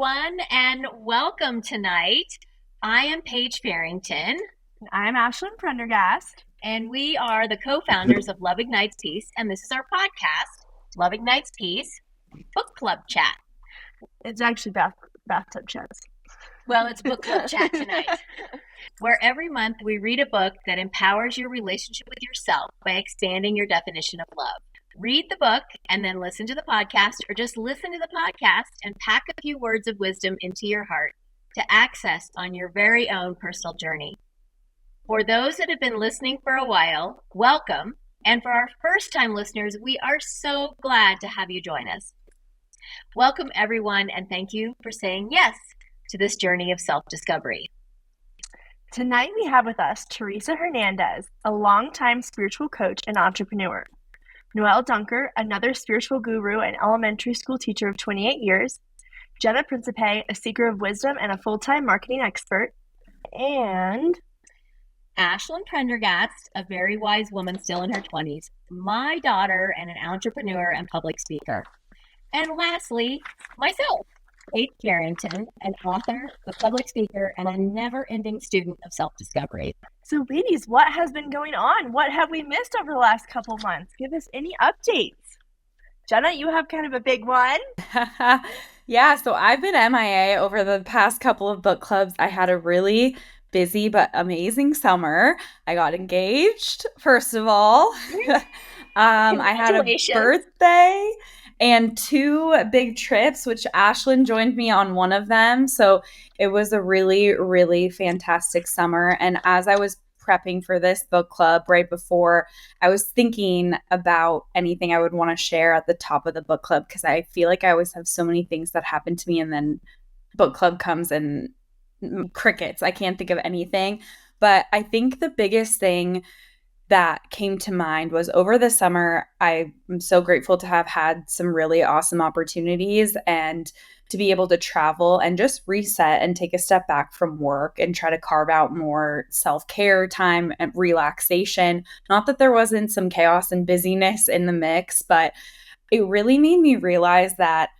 everyone, and welcome tonight. I am Paige Farrington. I'm Ashlyn Prendergast. And we are the co-founders of Love Ignites Peace, and this is our podcast, Love Ignites Peace Book Club Chat. It's actually bathtub chats. Well, it's book club chat tonight, where every month we read a book that empowers your relationship with yourself by expanding your definition of love. Read the book and then listen to the podcast, or just listen to the podcast and pack a few words of wisdom into your heart to access on your very own personal journey. For those that have been listening for a while, welcome. And for our first-time listeners, we are so glad to have you join us. Welcome, everyone, and thank you for saying yes to this journey of self-discovery. Tonight we have with us Teresa Hernandez, a longtime spiritual coach and entrepreneur. Noelle Dunker, another spiritual guru and elementary school teacher of 28 years. Jenna Principe, a seeker of wisdom and a full-time marketing expert. And Ashlyn Prendergast, a very wise woman still in her 20s, my daughter and an entrepreneur and public speaker. And lastly, myself, Paige Farrington, an author, a public speaker, and a never-ending student of self-discovery. So ladies, what has been going on? What have we missed over the last couple months? Give us any updates. Jenna, you have kind of a big one. Yeah, so I've been MIA over the past couple of book clubs. I had a really busy but amazing summer. I got engaged, first of all. I had a birthday and 2 big trips, which Ashlyn joined me on one of them. So it was a really, really fantastic summer. And as I was prepping for this book club right before, I was thinking about anything I would want to share at the top of the book club, because I feel like I always have so many things that happen to me, and then book club comes and crickets. I can't think of anything. But I think the biggest thing that came to mind was over the summer, I'm so grateful to have had some really awesome opportunities and to be able to travel and just reset and take a step back from work and try to carve out more self-care time and relaxation. Not that there wasn't some chaos and busyness in the mix, but it really made me realize that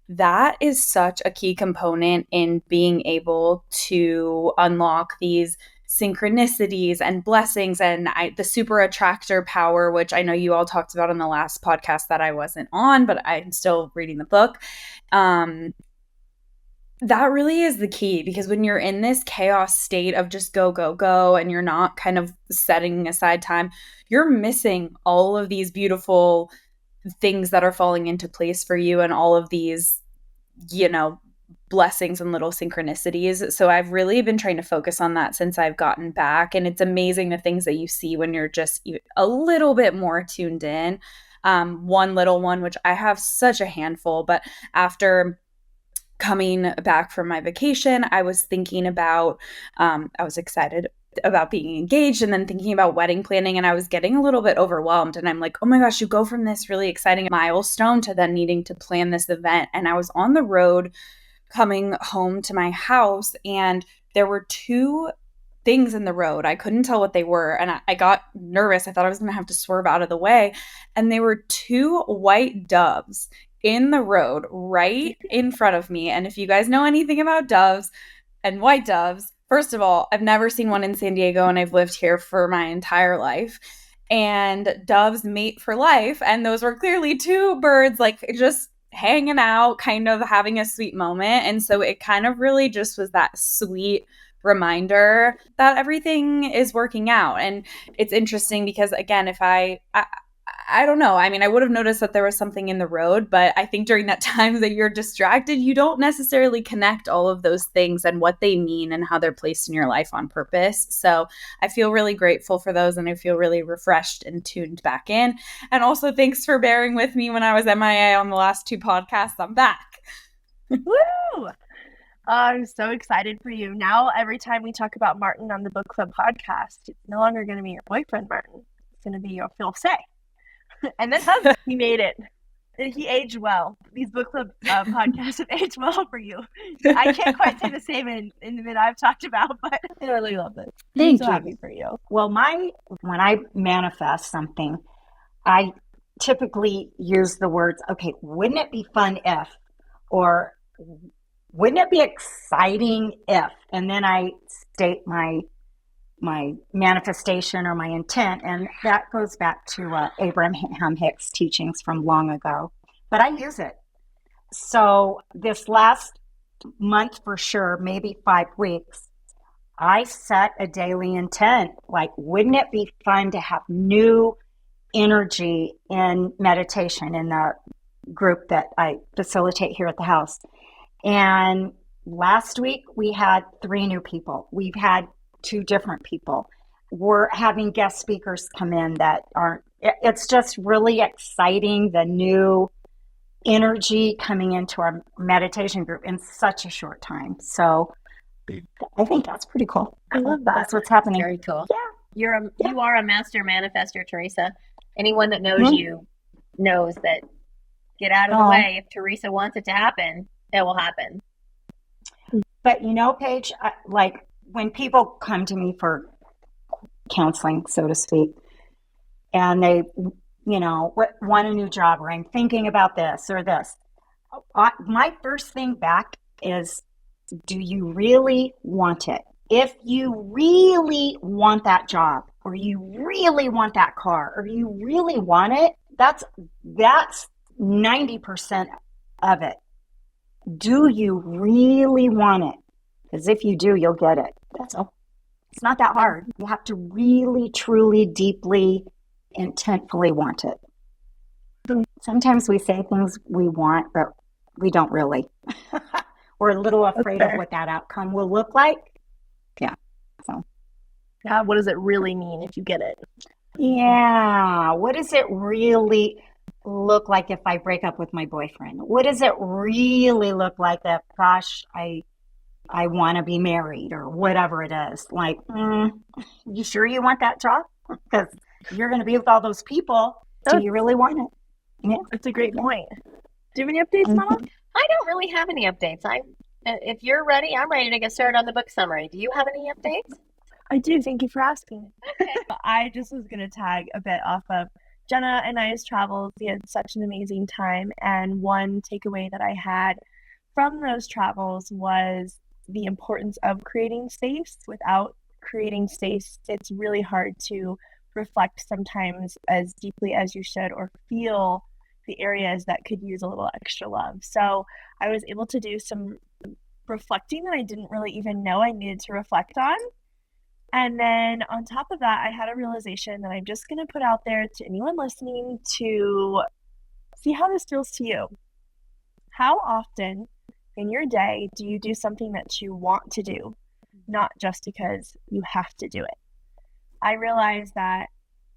that is such a key component in being able to unlock these synchronicities and blessings and the super attractor power, which I know you all talked about in the last podcast that I wasn't on, but I'm still reading the book. That really is the key, because when you're in this chaos state of just go, go, go, and you're not kind of setting aside time, you're missing all of these beautiful things that are falling into place for you and all of these, blessings and little synchronicities. So I've really been trying to focus on that since I've gotten back. And it's amazing the things that you see when you're just a little bit more tuned in. One little one, which I have such a handful, but after coming back from my vacation, I was thinking about, I was excited about being engaged and then thinking about wedding planning, and I was getting a little bit overwhelmed, and I'm like, oh my gosh, you go from this really exciting milestone to then needing to plan this event. And I was on the road coming home to my house, and there were 2 things in the road. I couldn't tell what they were, and I got nervous. I thought I was going to have to swerve out of the way, and they were 2 white doves in the road right in front of me. And if you guys know anything about doves and white doves, first of all, I've never seen one in San Diego, and I've lived here for my entire life. And doves mate for life, and those were clearly 2 birds, like just hanging out, kind of having a sweet moment. And so it kind of really just was that sweet reminder that everything is working out. And it's interesting because, again, if I don't know. I mean, I would have noticed that there was something in the road, but I think during that time that you're distracted, you don't necessarily connect all of those things and what they mean and how they're placed in your life on purpose. So I feel really grateful for those, and I feel really refreshed and tuned back in. And also, thanks for bearing with me when I was MIA on the last 2 podcasts. I'm back. Woo! I'm so excited for you. Now, every time we talk about Martin on the book club podcast, it's no longer going to be your boyfriend, Martin. It's going to be your fiancé. And then he made it. He aged well. These book club podcasts have aged well for you. I can't quite say the same in the minute I've talked about, but I really love it. Thank I'm you. so happy for you. Well, when I manifest something, I typically use the words, okay, wouldn't it be fun if, or wouldn't it be exciting if, and then I state my manifestation or my intent, and that goes back to Abraham Hicks' teachings from long ago. But I use it. So this last month for sure, maybe 5 weeks, I set a daily intent. Like, wouldn't it be fun to have new energy in meditation in the group that I facilitate here at the house? And last week we had 3 new people. We've had 2 different people. We're having guest speakers come in that aren't, it's just really exciting, the new energy coming into our meditation group in such a short time. So I think that's pretty cool. I love that. That's what's happening. Very cool. Yeah. You are a master manifester, Teresa. Anyone that knows you knows that get out of the way. If Teresa wants it to happen, it will happen. But Paige, like when people come to me for counseling, so to speak, and they, want a new job, or I'm thinking about this or this, my first thing back is, do you really want it? If you really want that job, or you really want that car, or you really want it, that's 90% of it. Do you really want it? Because if you do, you'll get it. That's all. It's not that hard. You have to really, truly, deeply, intentfully want it. Sometimes we say things we want, but we don't really. We're a little afraid of what that outcome will look like. Yeah. So. Yeah, what does it really mean if you get it? Yeah. What does it really look like if I break up with my boyfriend? What does it really look like if, gosh, I want to be married, or whatever it is? Like, you sure you want that job? Because you're going to be with all those people. Do you really want it? Yeah. That's a great point. Do you have any updates, Mama? I don't really have any updates. If you're ready, I'm ready to get started on the book summary. Do you have any updates? I do. Thank you for asking. Okay. I just was going to tag a bit off of Jenna and I's travels. We had such an amazing time. And one takeaway that I had from those travels was the importance of creating space. Without creating space, it's really hard to reflect sometimes as deeply as you should, or feel the areas that could use a little extra love. So I was able to do some reflecting that I didn't really even know I needed to reflect on. And then on top of that, I had a realization that I'm just going to put out there to anyone listening to see how this feels to you. How often in your day do you do something that you want to do, not just because you have to do it? I realize that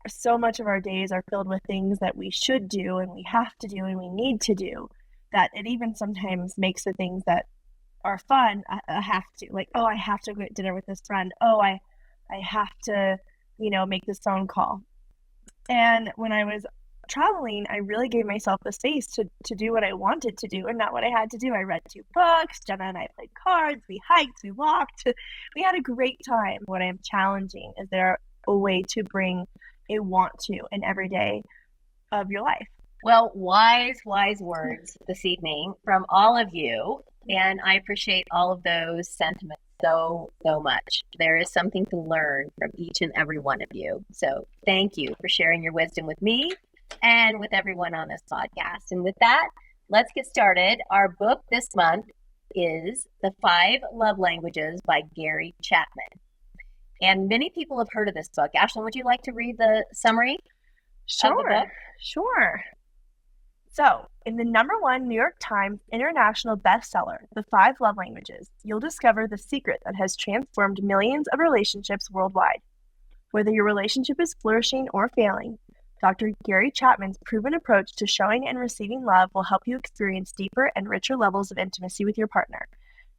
so much of our days are filled with things that we should do and we have to do and we need to do, that it even sometimes makes the things that are fun a have to. Like, oh, I have to go to dinner with this friend. Oh, I have to, make this phone call. And when I was traveling, I really gave myself the space to do what I wanted to do and not what I had to do. I read 2 books. Jenna and I played cards. We hiked. We walked. We had a great time. What I'm challenging is there a way to bring a want to in every day of your life. Well, wise words this evening from all of you. And I appreciate all of those sentiments so much. There is something to learn from each and every one of you. So thank you for sharing your wisdom with me and with everyone on this podcast. And with that, let's get started. Our book this month is The 5 Love Languages by Gary Chapman. And many people have heard of this book. Ashlyn, would you like to read the summary of the book? Sure. So, in the #1 New York Times international bestseller, The 5 Love Languages, you'll discover the secret that has transformed millions of relationships worldwide. Whether your relationship is flourishing or failing, Dr. Gary Chapman's proven approach to showing and receiving love will help you experience deeper and richer levels of intimacy with your partner.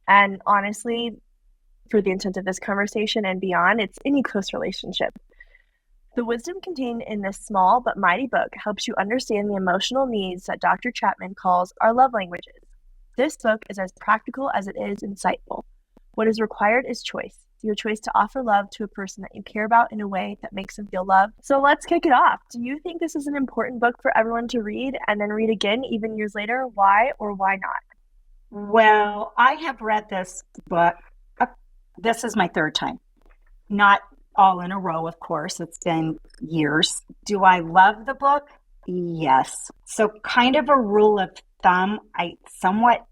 And honestly, for the intent of this conversation and beyond, it's any close relationship. The wisdom contained in this small but mighty book helps you understand the emotional needs that Dr. Chapman calls our love languages. This book is as practical as it is insightful. What is required is choice. Your choice to offer love to a person that you care about in a way that makes them feel loved. So let's kick it off. Do you think this is an important book for everyone to read and then read again even years later? Why or why not? Well, I have read this book. uh, This is my third time. Not all in a row, of course. It's been years. Do I love the book? Yes. So, kind of a rule of thumb, I somewhat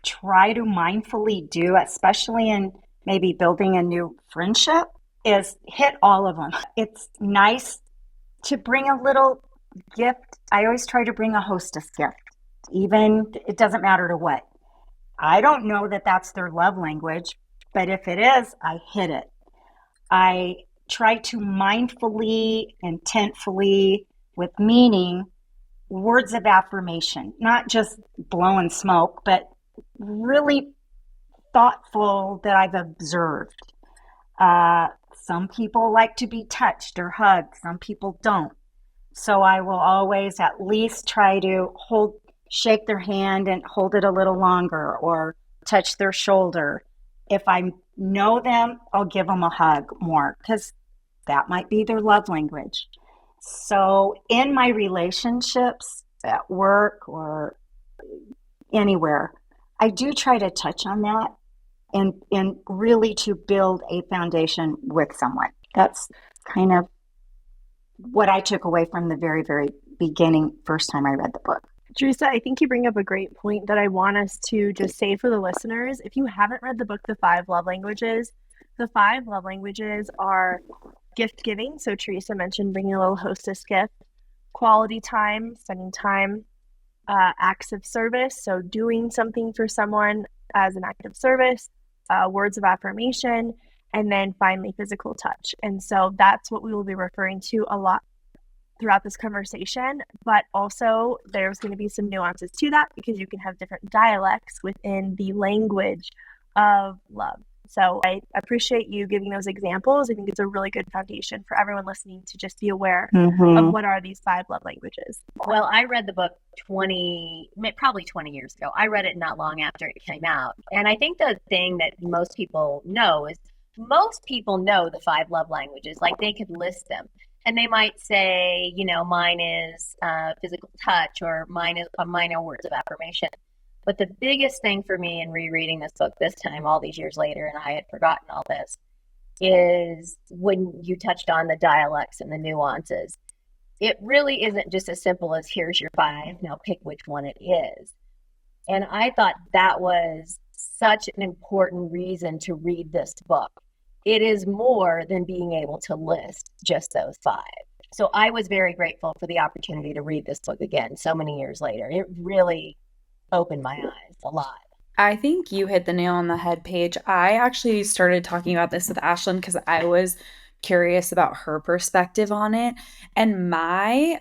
try to mindfully do, especially in maybe building a new friendship, is hit all of them. It's nice to bring a little gift. I always try to bring a hostess gift, even it doesn't matter to what. I don't know that that's their love language, but if it is, I hit it. I try to mindfully, intentfully, with meaning, words of affirmation, not just blowing smoke, but really thoughtful that I've observed. Some people like to be touched or hugged, some people don't. So I will always at least try to shake their hand and hold it a little longer or touch their shoulder. If I know them, I'll give them a hug more because that might be their love language. So in my relationships at work or anywhere, I do try to touch on that and really to build a foundation with someone. That's kind of what I took away from the very, very beginning, first time I read the book. Teresa, I think you bring up a great point that I want us to just say for the listeners. If you haven't read the book, The 5 Love Languages, the 5 love languages are gift giving. So Teresa mentioned bringing a little hostess gift, quality time, spending time, acts of service. So doing something for someone as an act of service, words of affirmation, and then finally physical touch. And so that's what we will be referring to a lot throughout this conversation, but also there's going to be some nuances to that because you can have different dialects within the language of love. So I appreciate you giving those examples. I think it's a really good foundation for everyone listening to just be aware of what are these 5 love languages. Well, I read the book probably 20 years ago. I read it not long after it came out. And I think the thing that most people know is most people know the 5 love languages. Like they could list them. And they might say, mine is physical touch or mine are words of affirmation. But the biggest thing for me in rereading this book this time, all these years later, and I had forgotten all this, is when you touched on the dialects and the nuances. It really isn't just as simple as here's your 5, now pick which one it is. And I thought that was such an important reason to read this book. It is more than being able to list just those 5. So I was very grateful for the opportunity to read this book again so many years later. It really opened my eyes a lot. I think you hit the nail on the head, Paige. I actually started talking about this with Ashlyn because I was curious about her perspective on it. And my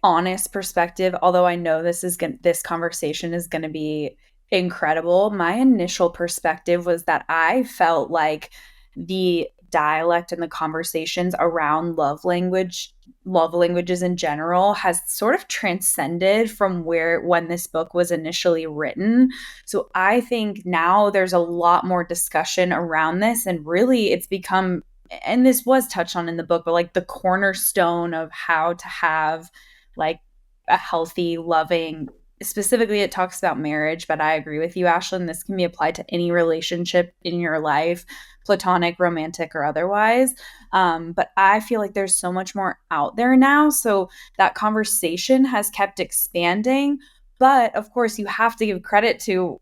honest perspective, although I know this conversation is going to be incredible, my initial perspective was that I felt like the dialect and the conversations around love languages in general has sort of transcended from when this book was initially written. So I think now there's a lot more discussion around this, and really it's become, and this was touched on in the book, but like the cornerstone of how to have like a healthy, loving, specifically it talks about marriage, but I agree with you, Ashlyn, this can be applied to any relationship in your life, platonic, romantic, or otherwise. But I feel like there's so much more out there now. So that conversation has kept expanding. But of course, you have to give credit to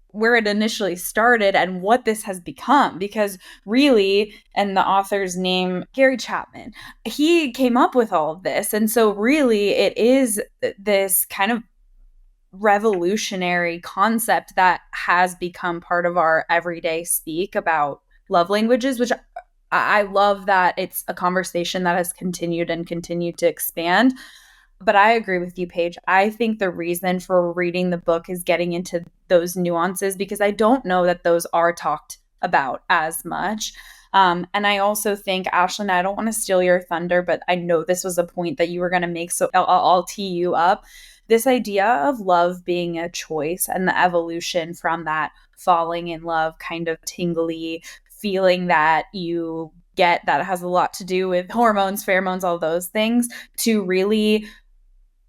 where it initially started and what this has become, because really, and the author's name, Gary Chapman, he came up with all of this. And so really it is this kind of revolutionary concept that has become part of our everyday speak about love languages, which I love that it's a conversation that has continued to expand. But I agree with you, Paige. I think the reason for reading the book is getting into those nuances, because I don't know that those are talked about as much. And I also think, Ashlyn, I don't want to steal your thunder, but I know this was a point that you were going to make, so I'll tee you up. This idea of love being a choice and the evolution from that falling in love kind of tingly feeling that you get that has a lot to do with hormones, pheromones, all those things, to really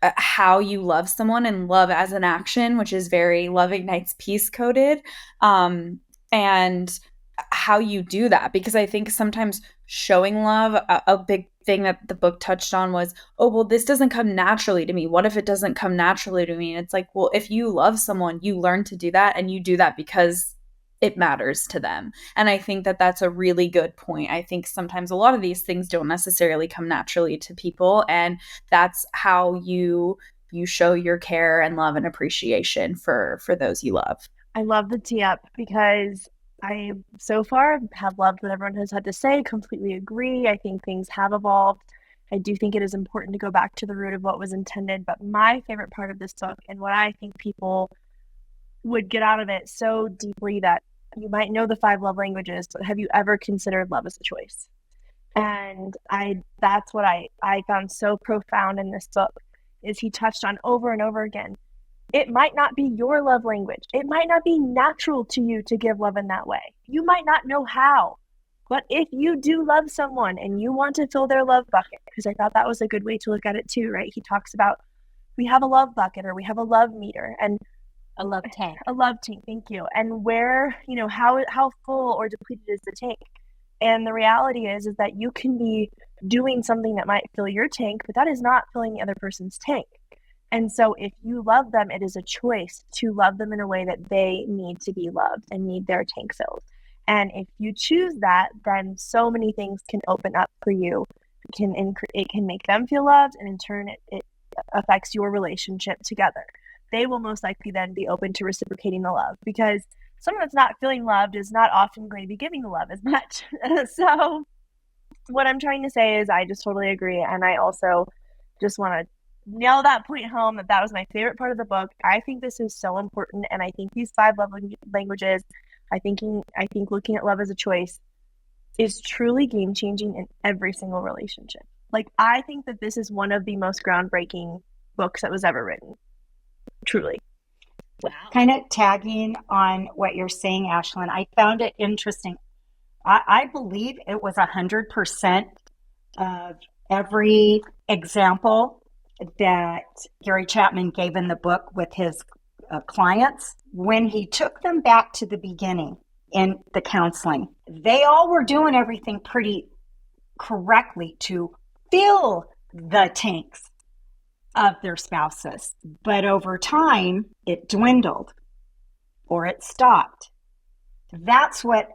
how you love someone, and love as an action, which is very Love Ignites Peace coded, and how you do that. Because I think sometimes showing love, a big thing that the book touched on was, oh, well, this doesn't come naturally to me. What if it doesn't come naturally to me? And it's like, well, if you love someone, you learn to do that, and you do that because it matters to them. And I think that that's a really good point. I think sometimes a lot of these things don't necessarily come naturally to people, and that's how you show your care and love and appreciation for those you love. I love the tee up, because I so far have loved what everyone has had to say, completely agree. I think things have evolved. I do think it is important to go back to the root of what was intended. But my favorite part of this book, and what I think people would get out of it so deeply, that you might know the 5 love languages, but have you ever considered love as a choice? And that's what I found so profound in this book, is he touched on over and over again. It might not be your love language. It might not be natural to you to give love in that way. You might not know how. But if you do love someone and you want to fill their love bucket, because I thought that was a good way to look at it too, right? He talks about, we have a love bucket, or we have a love meter, and a love tank. A love tank, thank you. And where, how full or depleted is the tank? And the reality is that you can be doing something that might fill your tank, but that is not filling the other person's tank. And so if you love them, it is a choice to love them in a way that they need to be loved and need their tank filled. And if you choose that, then so many things can open up for you. It can make them feel loved, and in turn, it affects your relationship together. They will most likely then be open to reciprocating the love, because someone that's not feeling loved is not often going to be giving the love as much. So what I'm trying to say is I just totally agree. And I also just want to nail that point home, that was my favorite part of the book. I think this is so important. And I think these 5 love languages, I think looking at love as a choice is truly game changing in every single relationship. Like, I think that this is one of the most groundbreaking books that was ever written. Truly. Wow. Kind of tagging on what you're saying, Ashlyn, I found it interesting. I believe it was 100% of every example that Gary Chapman gave in the book with his clients. When he took them back to the beginning in the counseling, they all were doing everything pretty correctly to fill the tanks of their spouses. But over time, it dwindled or it stopped. That's what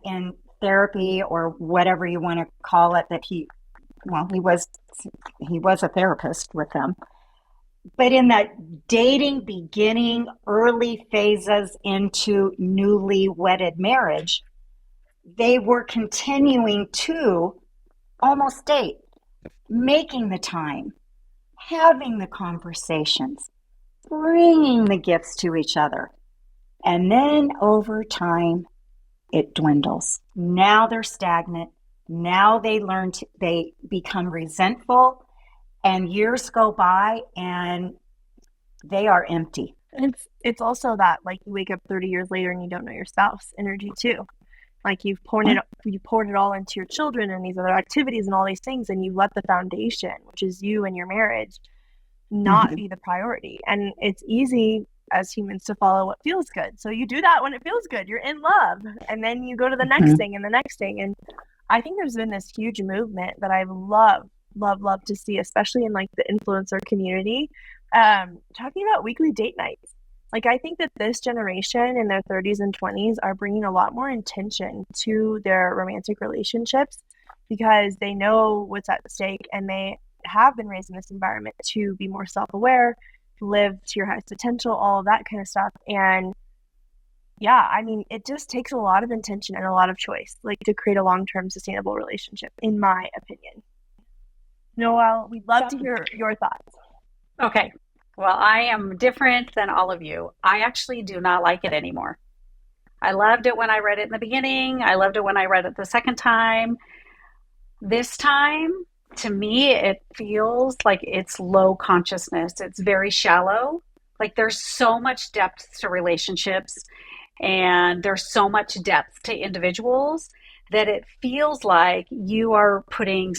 in therapy, or whatever you want to call it, that he was a therapist with them. But in that dating beginning, early phases into newly wedded marriage, they were continuing to almost date, making the time, having the conversations, bringing the gifts to each other. And then over time, it dwindles. Now they're stagnant. Now they become resentful, and years go by and they are empty. It's also that, like, you wake up 30 years later and you don't know your spouse energy too. Like, you poured it all into your children and these other activities and all these things, and you let the foundation, which is you and your marriage, not be the priority. And it's easy as humans to follow what feels good. So you do that when it feels good. You're in love. And then you go to the next thing and the next thing. And I think there's been this huge movement that I've love to see, especially in like the influencer community, talking about weekly date nights. Like, I think that this generation in their 30s and 20s are bringing a lot more intention to their romantic relationships, because they know what's at stake, and they have been raised in this environment to be more self-aware, live to your highest potential, all of that kind of stuff. And yeah, I mean, it just takes a lot of intention and a lot of choice, like, to create a long-term sustainable relationship, in my opinion. Noelle, we'd love to hear your thoughts. Okay. Well, I am different than all of you. I actually do not like it anymore. I loved it when I read it in the beginning. I loved it when I read it the second time. This time, to me, it feels like it's low consciousness. It's very shallow. Like, there's so much depth to relationships, and there's so much depth to individuals, that it feels like you are putting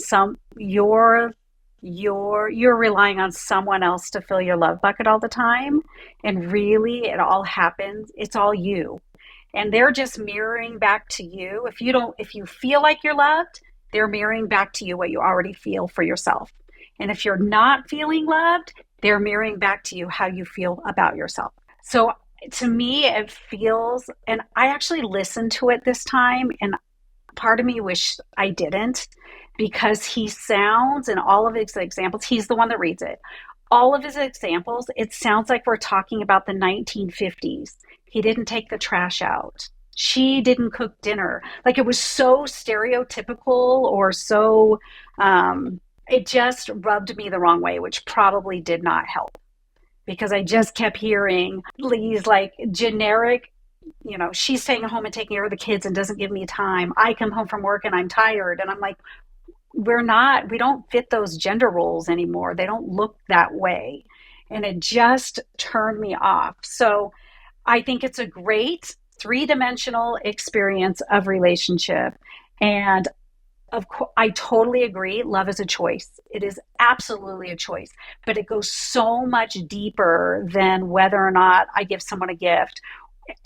your you're relying on someone else to fill your love bucket all the time, and really it all happens, it's all you. And they're just mirroring back to you. If you feel like you're loved, they're mirroring back to you what you already feel for yourself. And if you're not feeling loved, they're mirroring back to you how you feel about yourself. So to me, it feels, and I actually listened to it this time, and part of me wished I didn't, because he sounds, in all of his examples, he's the one that reads it. All of his examples, it sounds like we're talking about the 1950s. He didn't take the trash out. She didn't cook dinner. Like, it was so stereotypical, or so, it just rubbed me the wrong way, which probably did not help, because I just kept hearing these like generic, she's staying at home and taking care of the kids and doesn't give me time. I come home from work and I'm tired. And I'm like, we don't fit those gender roles anymore. They don't look that way. And it just turned me off. So I think it's a great three-dimensional experience of relationship. And of course, I totally agree. Love is a choice. It is absolutely a choice, but it goes so much deeper than whether or not I give someone a gift.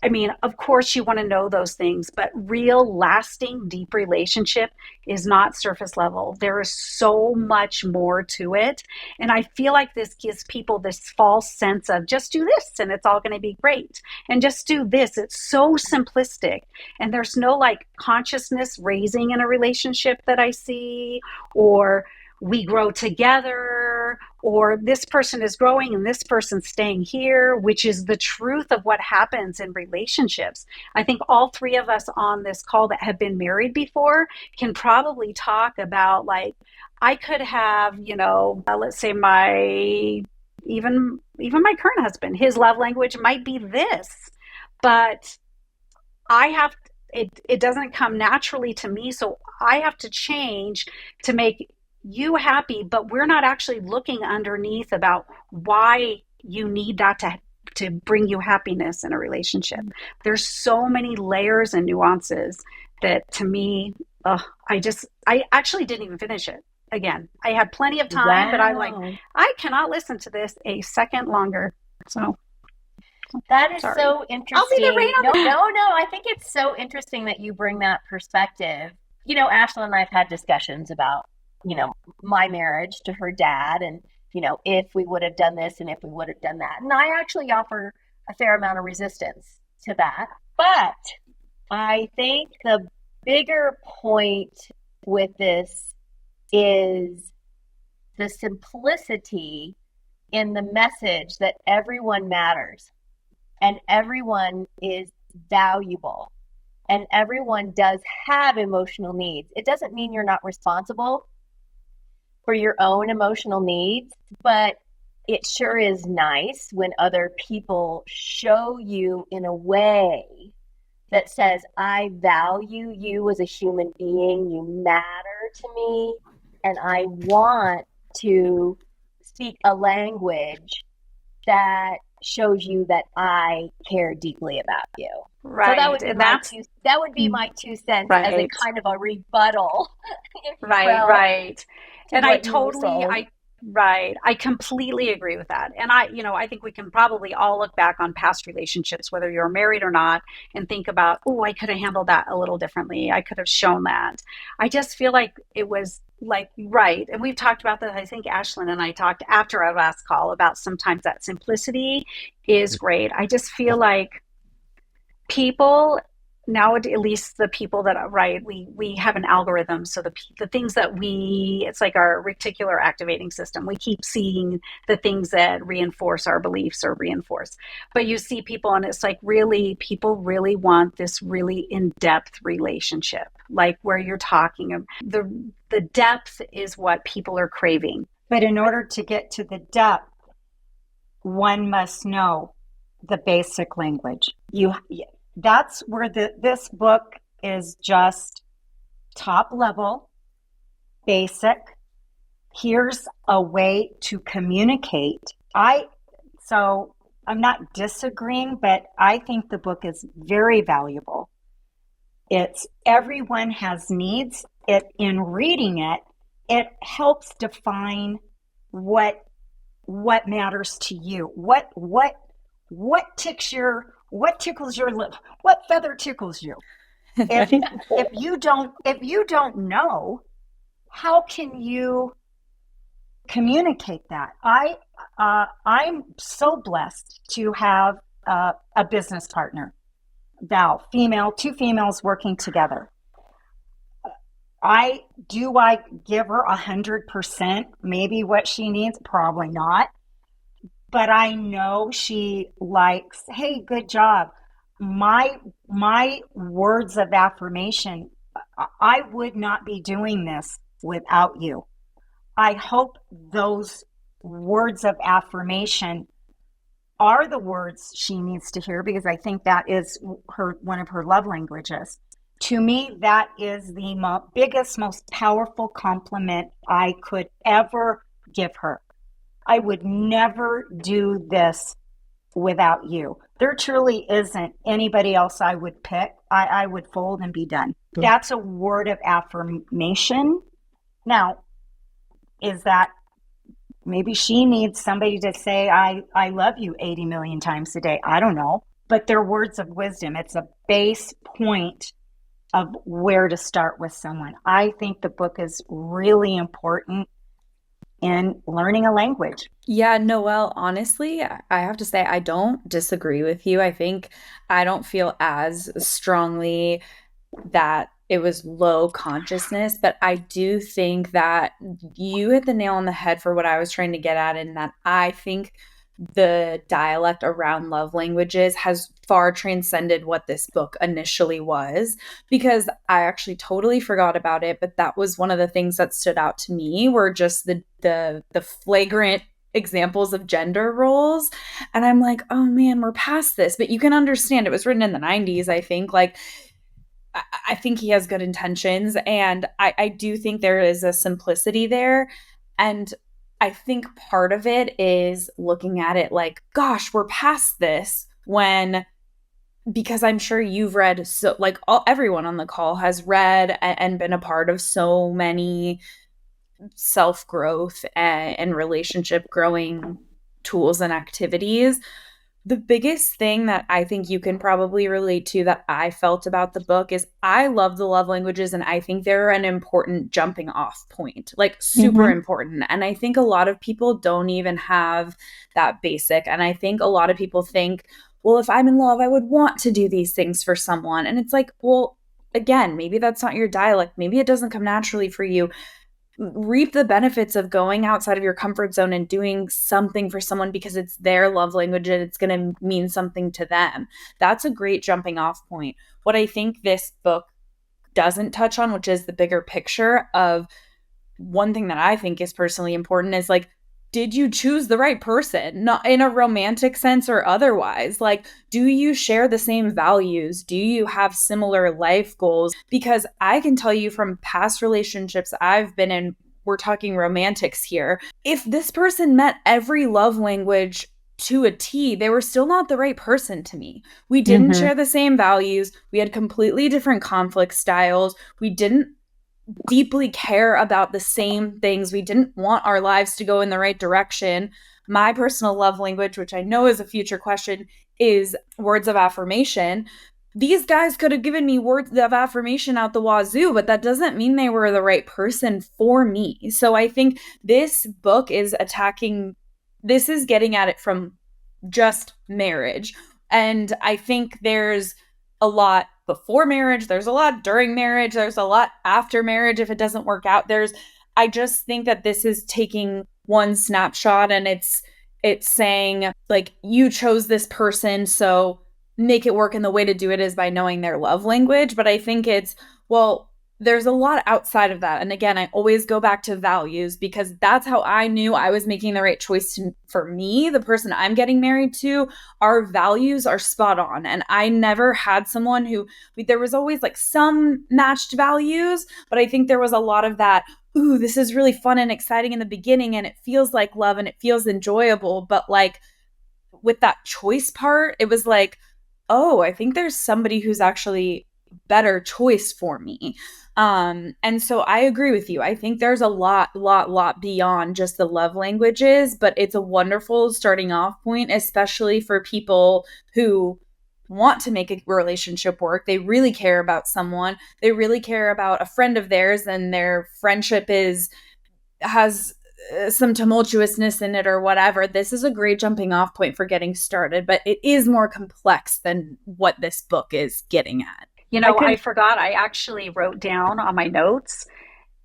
I mean, of course you want to know those things, but real lasting, deep relationship is not surface level. There is so much more to it. And I feel like this gives people this false sense of just do this and it's all going to be great. And just do this. It's so simplistic. And there's no like consciousness raising in a relationship that I see, or we grow together, or this person is growing and this person's staying here, which is the truth of what happens in relationships. I think all three of us on this call that have been married before can probably talk about, like, I could have, let's say even my current husband, his love language might be this, but it doesn't come naturally to me. So I have to change to make you happy, but we're not actually looking underneath about why you need that to bring you happiness in a relationship. There's so many layers and nuances that, to me, I actually didn't even finish it. Again, I had plenty of time, but I cannot listen to this a second longer. So that is so interesting. I'll be the rain on No, I think it's so interesting that you bring that perspective. Ashlyn and I have had discussions about my marriage to her dad, and if we would have done this and if we would have done that. And I actually offer a fair amount of resistance to that. But I think the bigger point with this is the simplicity in the message that everyone matters and everyone is valuable and everyone does have emotional needs. It doesn't mean you're not responsible for your own emotional needs, but it sure is nice when other people show you in a way that says, I value you as a human being, you matter to me, and I want to speak a language that shows you that I care deeply about you. Right. So that would be my 2 cents as a kind of a rebuttal. Right. And I completely agree with that. And I think we can probably all look back on past relationships, whether you're married or not, and think about, I could have handled that a little differently. I could have shown that. I just feel like it was right. And we've talked about that. I think Ashlyn and I talked after our last call about sometimes that simplicity is great. I just feel like people now, at least the people that we have an algorithm. So the things that it's like our reticular activating system. We keep seeing the things that reinforce our beliefs or reinforce. But you see people, and it's like people really want this really in-depth relationship, like where you're talking. The depth is what people are craving. But in order to get to the depth, one must know the basic language. That's where this book is just top level, basic. Here's a way to communicate. So I'm not disagreeing, but I think the book is very valuable. It's everyone has needs. In reading it, it helps define what matters to you. What tickles your lip? What feather tickles you? If you don't know, how can you communicate that? I'm so blessed to have a business partner, Val, two females working together. I give her 100%, maybe what she needs, probably not. But I know she likes, hey, good job. My words of affirmation, I would not be doing this without you. I hope those words of affirmation are the words she needs to hear, because I think that is one of her love languages. To me, that is the biggest, most powerful compliment I could ever give her. I would never do this without you. There truly isn't anybody else I would pick. I would fold and be done. That's a word of affirmation. Now, is that maybe she needs somebody to say, I love you 80 million times a day? I don't know. But they're words of wisdom. It's a base point of where to start with someone. I think the book is really important in learning a language. Yeah, Noelle, honestly, I have to say I don't disagree with you. I don't feel as strongly that it was low consciousness, but I do think that you hit the nail on the head for what I was trying to get at, in that I think the dialect around love languages has far transcended what this book initially was, because I actually totally forgot about it, but that was one of the things that stood out to me, were just the flagrant examples of gender roles. And I'm like, oh man, we're past this. But you can understand, it was written in the 90s, I think. Like, I think he has good intentions, and I do think there is a simplicity there. And I think part of it is looking at it like, gosh, we're past this, because I'm sure you've read, so like everyone on the call has read and been a part of so many self-growth and relationship growing tools and activities. The biggest thing that I think you can probably relate to, that I felt about the book, is I love the love languages, and I think they're an important jumping off point, like super important. And I think a lot of people don't even have that basic. And I think a lot of people think, well, if I'm in love, I would want to do these things for someone. And it's like, well, again, maybe that's not your dialect. Maybe it doesn't come naturally for you. Reap the benefits of going outside of your comfort zone and doing something for someone because it's their love language and it's going to mean something to them. That's a great jumping off point. What I think this book doesn't touch on, which is the bigger picture of, one thing that I think is personally important, is like, did you choose the right person? Not in a romantic sense or otherwise. Like, do you share the same values? Do you have similar life goals? Because I can tell you from past relationships I've been in, we're talking romantics here, if this person met every love language to a T, they were still not the right person to me. We didn't share the same values. We had completely different conflict styles. We didn't deeply care about the same things. We didn't want our lives to go in the right direction. My personal love language, which I know is a future question, is words of affirmation. These guys could have given me words of affirmation out the wazoo, but that doesn't mean they were the right person for me. So I think this book is getting at it from just marriage. And I think there's a lot before marriage, there's a lot during marriage, there's a lot after marriage if it doesn't work out. I just think that this is taking one snapshot, and it's saying, like, you chose this person, so make it work, and the way to do it is by knowing their love language. But I think there's a lot outside of that. And again, I always go back to values, because that's how I knew I was making the right choice for me, the person I'm getting married to. Our values are spot on. And I never had someone there was always like some matched values, but I think there was a lot of that, ooh, this is really fun and exciting in the beginning, and it feels like love and it feels enjoyable. But like with that choice part, it was like, oh, I think there's somebody who's actually better choice for me. And so I agree with you. I think there's a lot beyond just the love languages, but it's a wonderful starting off point, especially for people who want to make a relationship work. They really care about someone. They really care about a friend of theirs, and their friendship has some tumultuousness in it or whatever. This is a great jumping off point for getting started, but it is more complex than what this book is getting at. I forgot, I actually wrote down on my notes,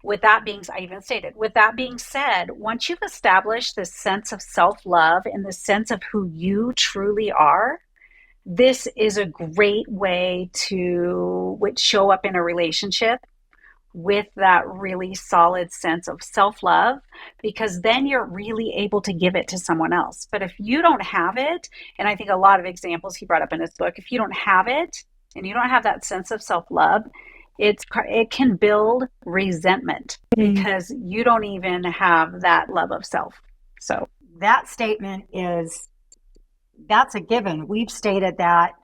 I even stated, with that being said, once you've established this sense of self-love and the sense of who you truly are, this is a great way to show up in a relationship with that really solid sense of self-love, because then you're really able to give it to someone else. But if you don't have it, and I think a lot of examples he brought up in his book, if you don't have it and you don't have that sense of self-love, it can build resentment because you don't even have that love of self. So that statement that's a given. We've stated that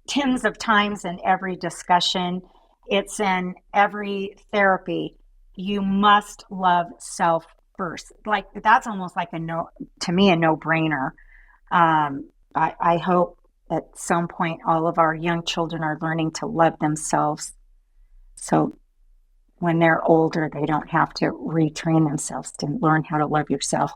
tens of times in every discussion. It's in every therapy. You must love self first. Like, that's almost like a no-brainer. I hope at some point all of our young children are learning to love themselves, so when they're older, they don't have to retrain themselves to learn how to love yourself.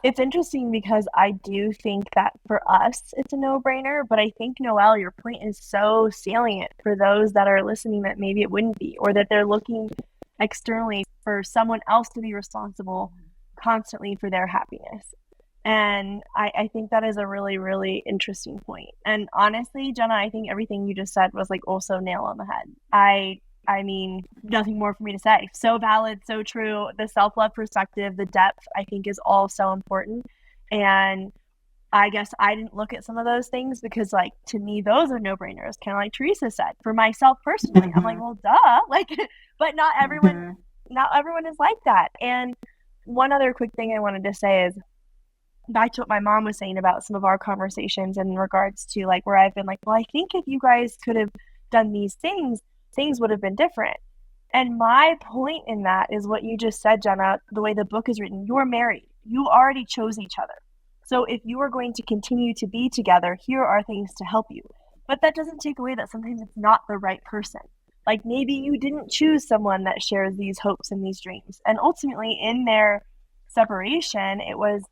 It's interesting because I do think that for us, it's a no-brainer, but I think, Noelle, your point is so salient for those that are listening that maybe it wouldn't be, or that they're looking externally for someone else to be responsible constantly for their happiness. And I think that is a really, really interesting point. And honestly, Jenna, I think everything you just said was like also nail on the head. I mean, nothing more for me to say. So valid, so true. The self-love perspective, the depth, I think is all so important. And I guess I didn't look at some of those things because, like, to me, those are no-brainers. Kind of like Teresa said. For myself personally, I'm like, well, duh. Like, but not everyone is like that. And one other quick thing I wanted to say is back to what my mom was saying about some of our conversations in regards to, like, where I've been like, well, I think if you guys could have done these things would have been different. And my point in that is what you just said, Jenna, the way the book is written. You're married. You already chose each other. So if you are going to continue to be together, here are things to help you. But that doesn't take away that sometimes it's not the right person. Like, maybe you didn't choose someone that shares these hopes and these dreams. And ultimately, in their separation, it was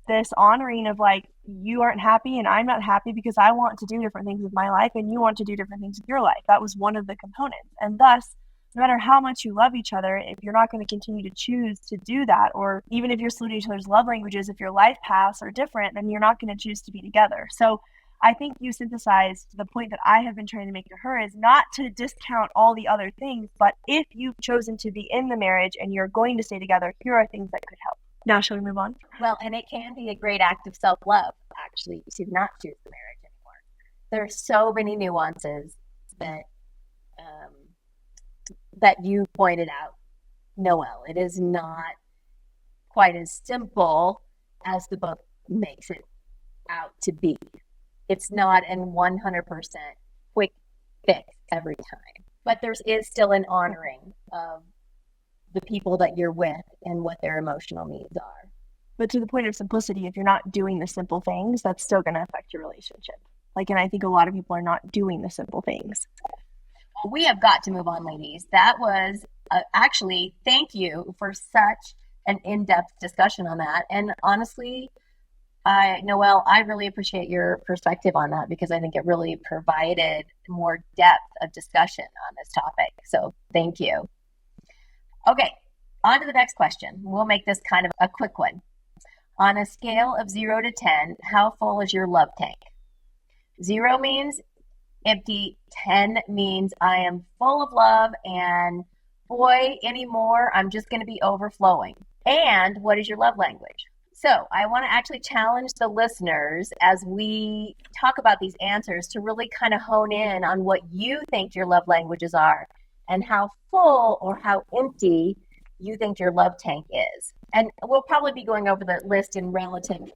this honoring of, like, you aren't happy and I'm not happy because I want to do different things with my life and you want to do different things with your life. That was one of the components. And thus, no matter how much you love each other, if you're not going to continue to choose to do that, or even if you're saluting each other's love languages, if your life paths are different, then you're not going to choose to be together. So I think you synthesized the point that I have been trying to make to her, is not to discount all the other things, but if you've chosen to be in the marriage and you're going to stay together, here are things that could help. Now, shall we move on? Well, and it can be a great act of self-love, actually, to not choose the marriage anymore. There are so many nuances that you pointed out, Noelle. It is not quite as simple as the book makes it out to be. It's not an 100% quick fix every time. But there is still an honoring of the people that you're with and what their emotional needs are. But to the point of simplicity, if you're not doing the simple things, that's still going to affect your relationship. Like, and I think a lot of people are not doing the simple things. Well, we have got to move on, ladies. That was actually, thank you for such an in-depth discussion on that. And honestly, Noelle, I really appreciate your perspective on that, because I think it really provided more depth of discussion on this topic. So thank you. Okay, on to the next question. We'll make this kind of a quick one. On a scale of 0 to 10, how full is your love tank? 0 means empty. 10 means I am full of love, and boy, anymore, I'm just going to be overflowing. And what is your love language? So I want to actually challenge the listeners as we talk about these answers to really kind of hone in on what you think your love languages are, and how full or how empty you think your love tank is. And we'll probably be going over the list in relative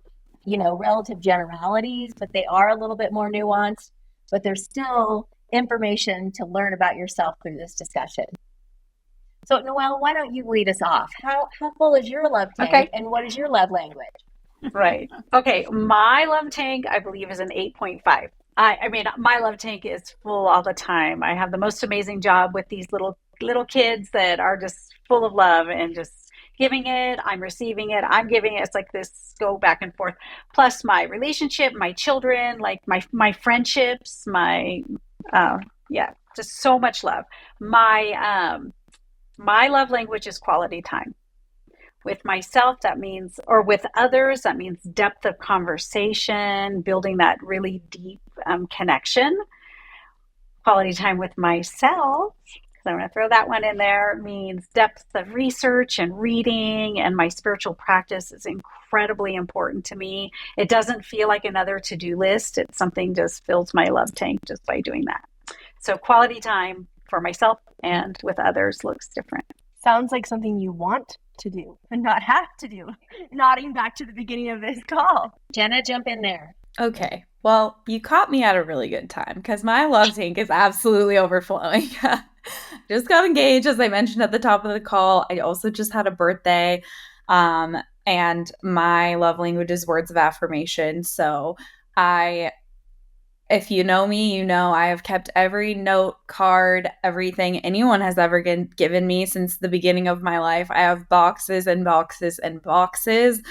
generalities, but they are a little bit more nuanced, but they're still information to learn about yourself through this discussion. So, Noelle, why don't you lead us off? How full is your love tank, Okay. and what is your love language? Right. Okay. My love tank, I believe, is an 8.5. I mean, my love tank is full all the time. I have the most amazing job with these little kids that are just full of love and just giving it. I'm receiving it. I'm giving it. It's like this go back and forth. Plus my relationship, my children, like my friendships, yeah, just so much love. My love language is quality time. With myself, that means, or with others, that means depth of conversation, building that really deep connection. Quality time with myself, because I'm going to throw that one in there, means depth of research and reading, and my spiritual practice is incredibly important to me. It doesn't feel like another to-do list. It's something just fills my love tank just by doing that. So quality time for myself and with others looks different. Sounds like something you want to do and not have to do. Nodding back to the beginning of this call. Jenna, jump in there. Okay. Well, you caught me at a really good time because my love tank is absolutely overflowing. Just got engaged, as I mentioned at the top of the call. I also just had a birthday. And my love language is words of affirmation. So if you know me, you know I have kept every note, card, everything anyone has ever given me since the beginning of my life. I have boxes and boxes and boxes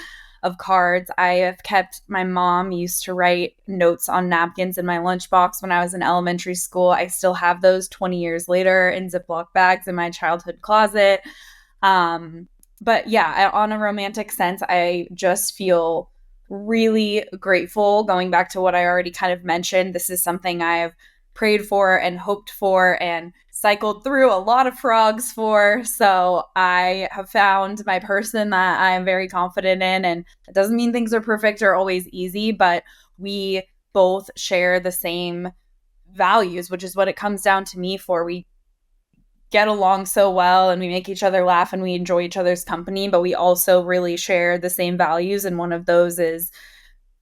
of cards. I have kept, my mom used to write notes on napkins in my lunchbox when I was in elementary school. I still have those 20 years later in Ziploc bags in my childhood closet. But yeah, on a romantic sense, I just feel really grateful. Going back to what I already kind of mentioned, this is something I've prayed for and hoped for and cycled through a lot of frogs for. So I have found my person that I am very confident in. And it doesn't mean things are perfect or always easy, but we both share the same values, which is what it comes down to me for. We get along so well and we make each other laugh and we enjoy each other's company, but we also really share the same values. And one of those is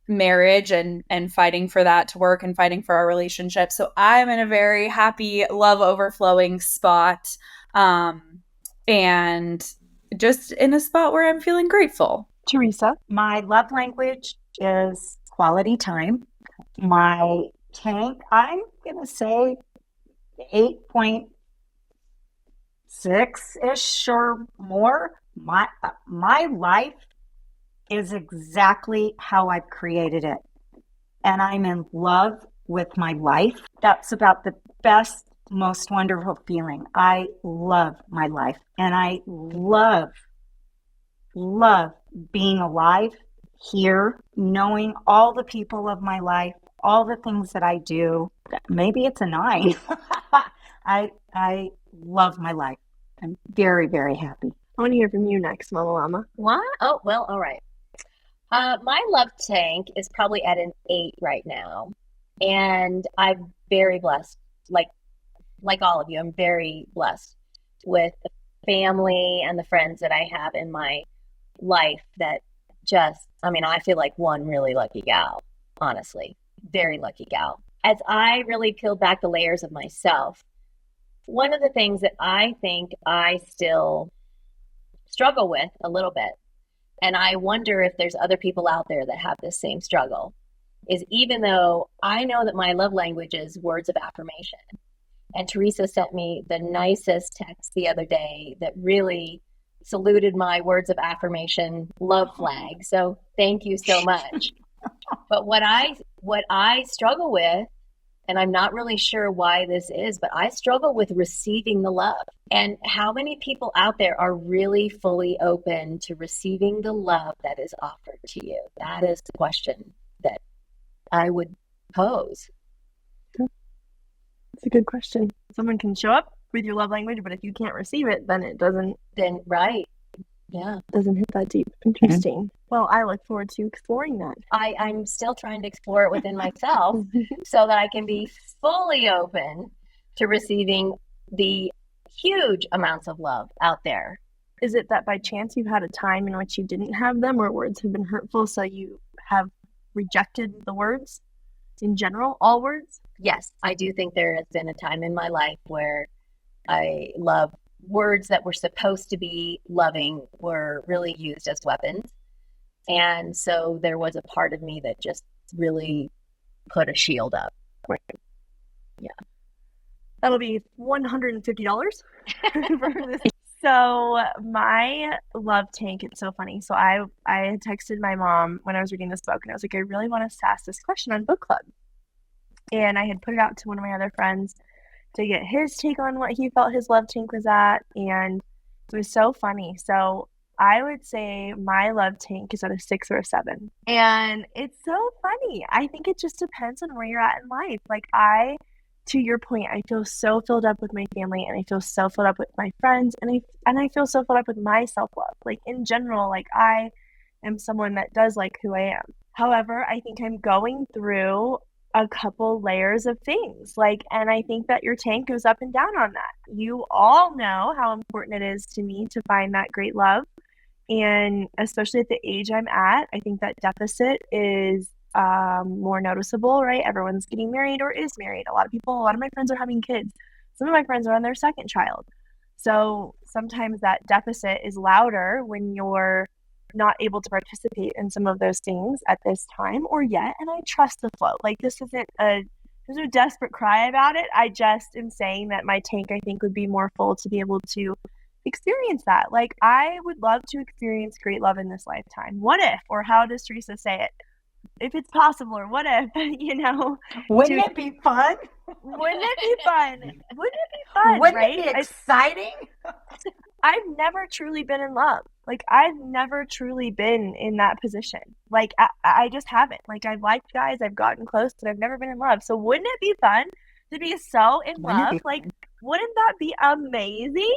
marriage and fighting for that to work and fighting for our relationship. So I'm in a very happy, love overflowing spot. And just in a spot where I'm feeling grateful. Teresa? My love language is quality time. My tank, I'm going to say 8.6-ish or more. My life is exactly how I've created it. And I'm in love with my life. That's about the best, most wonderful feeling. I love my life. And I love being alive here, knowing all the people of my life, all the things that I do. Maybe it's a 9. I love my life. I'm very, very happy. I want to hear from you next, Mama Llama. What? Oh, well, all right. My love tank is probably at an 8 right now. And I'm very blessed. Like all of you, I'm very blessed with the family and the friends that I have in my life that I feel like one really lucky gal, honestly. Very lucky gal. As I really peeled back the layers of myself, one of the things that I think I still struggle with a little bit, and I wonder if there's other people out there that have this same struggle, is even though I know that my love language is words of affirmation, and Teresa sent me the nicest text the other day that really saluted my words of affirmation love flag. So thank you so much. But what I struggle with, and I'm not really sure why this is, but I struggle with receiving the love. And how many people out there are really fully open to receiving the love that is offered to you? That is the question that I would pose. It's a good question. Someone can show up with your love language, but if you can't receive it, then it doesn't Right. Yeah. doesn't hit that deep. Interesting. Well, I look forward to exploring that. I'm still trying to explore it within myself so that I can be fully open to receiving the huge amounts of love out there. Is it that by chance you've had a time in which you didn't have them or words have been hurtful, so you have rejected the words? in general, all words? Yes, I do think there has been a time in my life where I love words that were supposed to be loving were really used as weapons. And so there was a part of me that just really put a shield up. Right. Yeah. That'll be $150 for this. So my love tank, it's so funny. So I had texted my mom when I was reading this book, and I was like, I really want to ask this question on book club. And I had put it out to one of my other friends to get his take on what he felt his love tank was at. And it was so funny. So I would say my love tank is at a 6 or a 7. And it's so funny. I think it just depends on where you're at in life. Like to your point, I feel so filled up with my family, and I feel so filled up with my friends, and I feel so filled up with my self-love. Like in general, like I am someone that does like who I am. However, I think I'm going through a couple layers of things. Like, and I think that your tank goes up and down on that. You all know how important it is to me to find that great love. And especially at the age I'm at, I think that deficit is more noticeable, right? Everyone's getting married or is married. A lot of my friends are having kids. Some of my friends are on their second child. So sometimes that deficit is louder when you're not able to participate in some of those things at this time or yet. And I trust the flow. Like there's no desperate cry about it. I just am saying that my tank, I think, would be more full to be able to experience that. Like I would love to experience great love in this lifetime. What if, or how does Teresa say it? If it's possible, or what if, Wouldn't it be fun? Wouldn't it be fun? Wouldn't it be fun, Wouldn't right? it be exciting? I've never truly been in love. Like, I've never truly been in that position. Like, I just haven't. Like, I've liked guys, I've gotten close, but I've never been in love. So wouldn't it be fun to be so in love? Like, wouldn't that be amazing?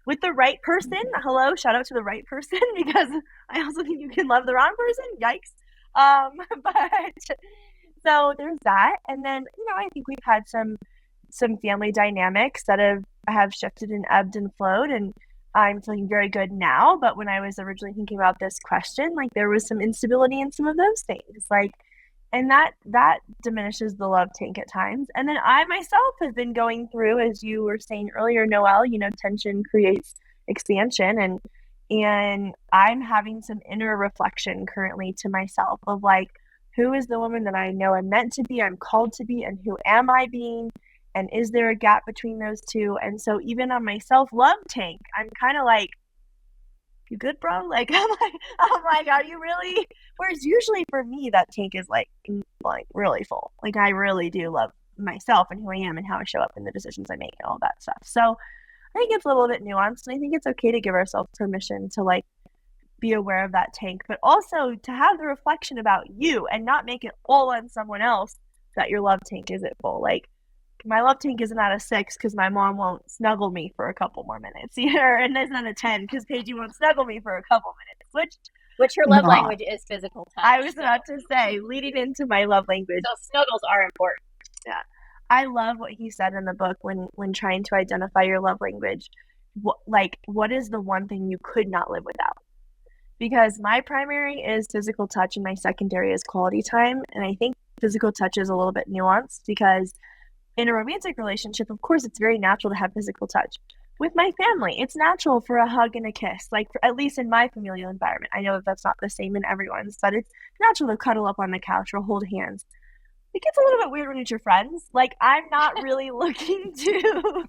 With the right person? Hello, shout out to the right person, because I also think you can love the wrong person. Yikes. But so there's that. And then, I think we've had some family dynamics that have shifted and ebbed and flowed, and I'm feeling very good now. But when I was originally thinking about this question, like there was some instability in some of those things. Like, and that diminishes the love tank at times. And then I myself have been going through, as you were saying earlier, Noelle, tension creates expansion, and I'm having some inner reflection currently to myself of like, who is the woman that I know I'm meant to be, I'm called to be, and who am I being? And is there a gap between those two? And so even on my self-love tank, I'm kind of like, you good, bro? Like, I'm like, are you really? Whereas usually for me, that tank is like really full. Like I really do love myself and who I am and how I show up in the decisions I make and all that stuff. So I think it's a little bit nuanced, and I think it's okay to give ourselves permission to like be aware of that tank, but also to have the reflection about you and not make it all on someone else that your love tank isn't full. Like, my love tank isn't at a 6 because my mom won't snuggle me for a couple more minutes either, and it's not a 10 because Paige won't snuggle me for a couple minutes, which her love language is physical touch. I was about to say, leading into my love language. So snuggles are important. Yeah. I love what he said in the book when trying to identify your love language. What is the one thing you could not live without? Because my primary is physical touch and my secondary is quality time. And I think physical touch is a little bit nuanced because in a romantic relationship, of course, it's very natural to have physical touch. With my family, it's natural for a hug and a kiss, at least in my familial environment. I know that's not the same in everyone's, but it's natural to cuddle up on the couch or hold hands. It gets a little bit weird when it's your friends. Like, I'm not really looking to,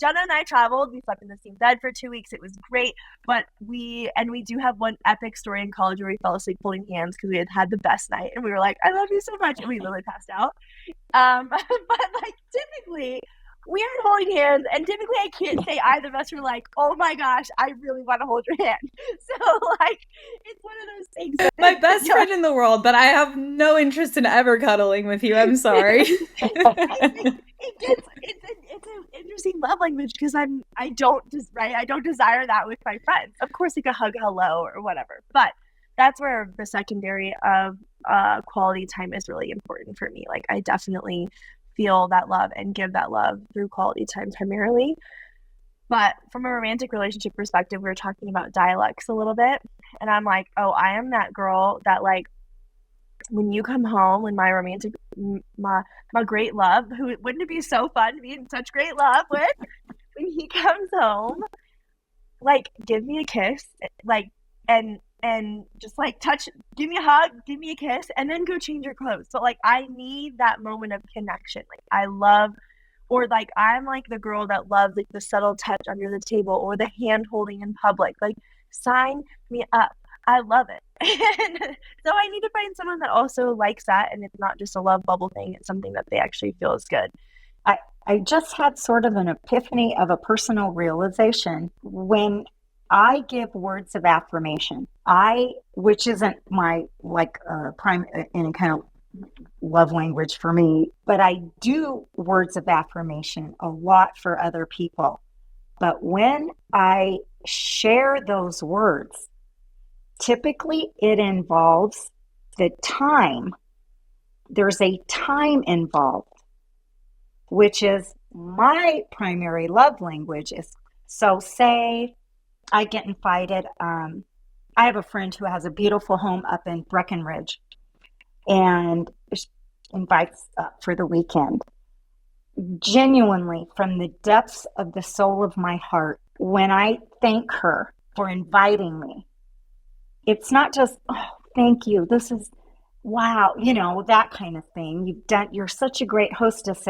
Jenna and I traveled. We slept in the same bed for 2 weeks. It was great. But we do have one epic story in college where we fell asleep holding hands because we had the best night. And we were like, I love you so much. And we literally passed out. But typically, we aren't holding hands. And typically, I can't say either of us were like, oh my gosh, I really want to hold your hand. So, it's one of those things. My best friend in the world, but I have no interest in ever cuddling with you. I'm sorry. It's an interesting love language because I don't desire that with my friends. Of course, like a hug, hello, or whatever. But that's where the secondary of quality time is really important for me. Like I definitely feel that love and give that love through quality time primarily. But from a romantic relationship perspective, we were talking about dialects a little bit, and I'm like, oh, I am that girl that like when you come home, when my romantic, my great love, who wouldn't it be so fun to be in such great love with, when he comes home, like, give me a kiss, like, and just like touch, give me a hug, give me a kiss, and then go change your clothes. So like, I need that moment of connection. Like, I love, or like, I'm like the girl that loves like the subtle touch under the table or the hand holding in public. Like, sign me up. I love it. And so I need to find someone that also likes that, and it's not just a love bubble thing. It's something that they actually feel is good. I just had sort of an epiphany of a personal realization when I give words of affirmation. Which isn't my like prime any kind of love language for me, but I do words of affirmation a lot for other people. But when I share those words, typically it involves the time. There's a time involved, which is my primary love language. So say I get invited. I have a friend who has a beautiful home up in Breckenridge and invites up for the weekend. Genuinely, from the depths of the soul of my heart, when I thank her for inviting me, it's not just, oh, thank you. This is, wow, that kind of thing. You're such a great hostess.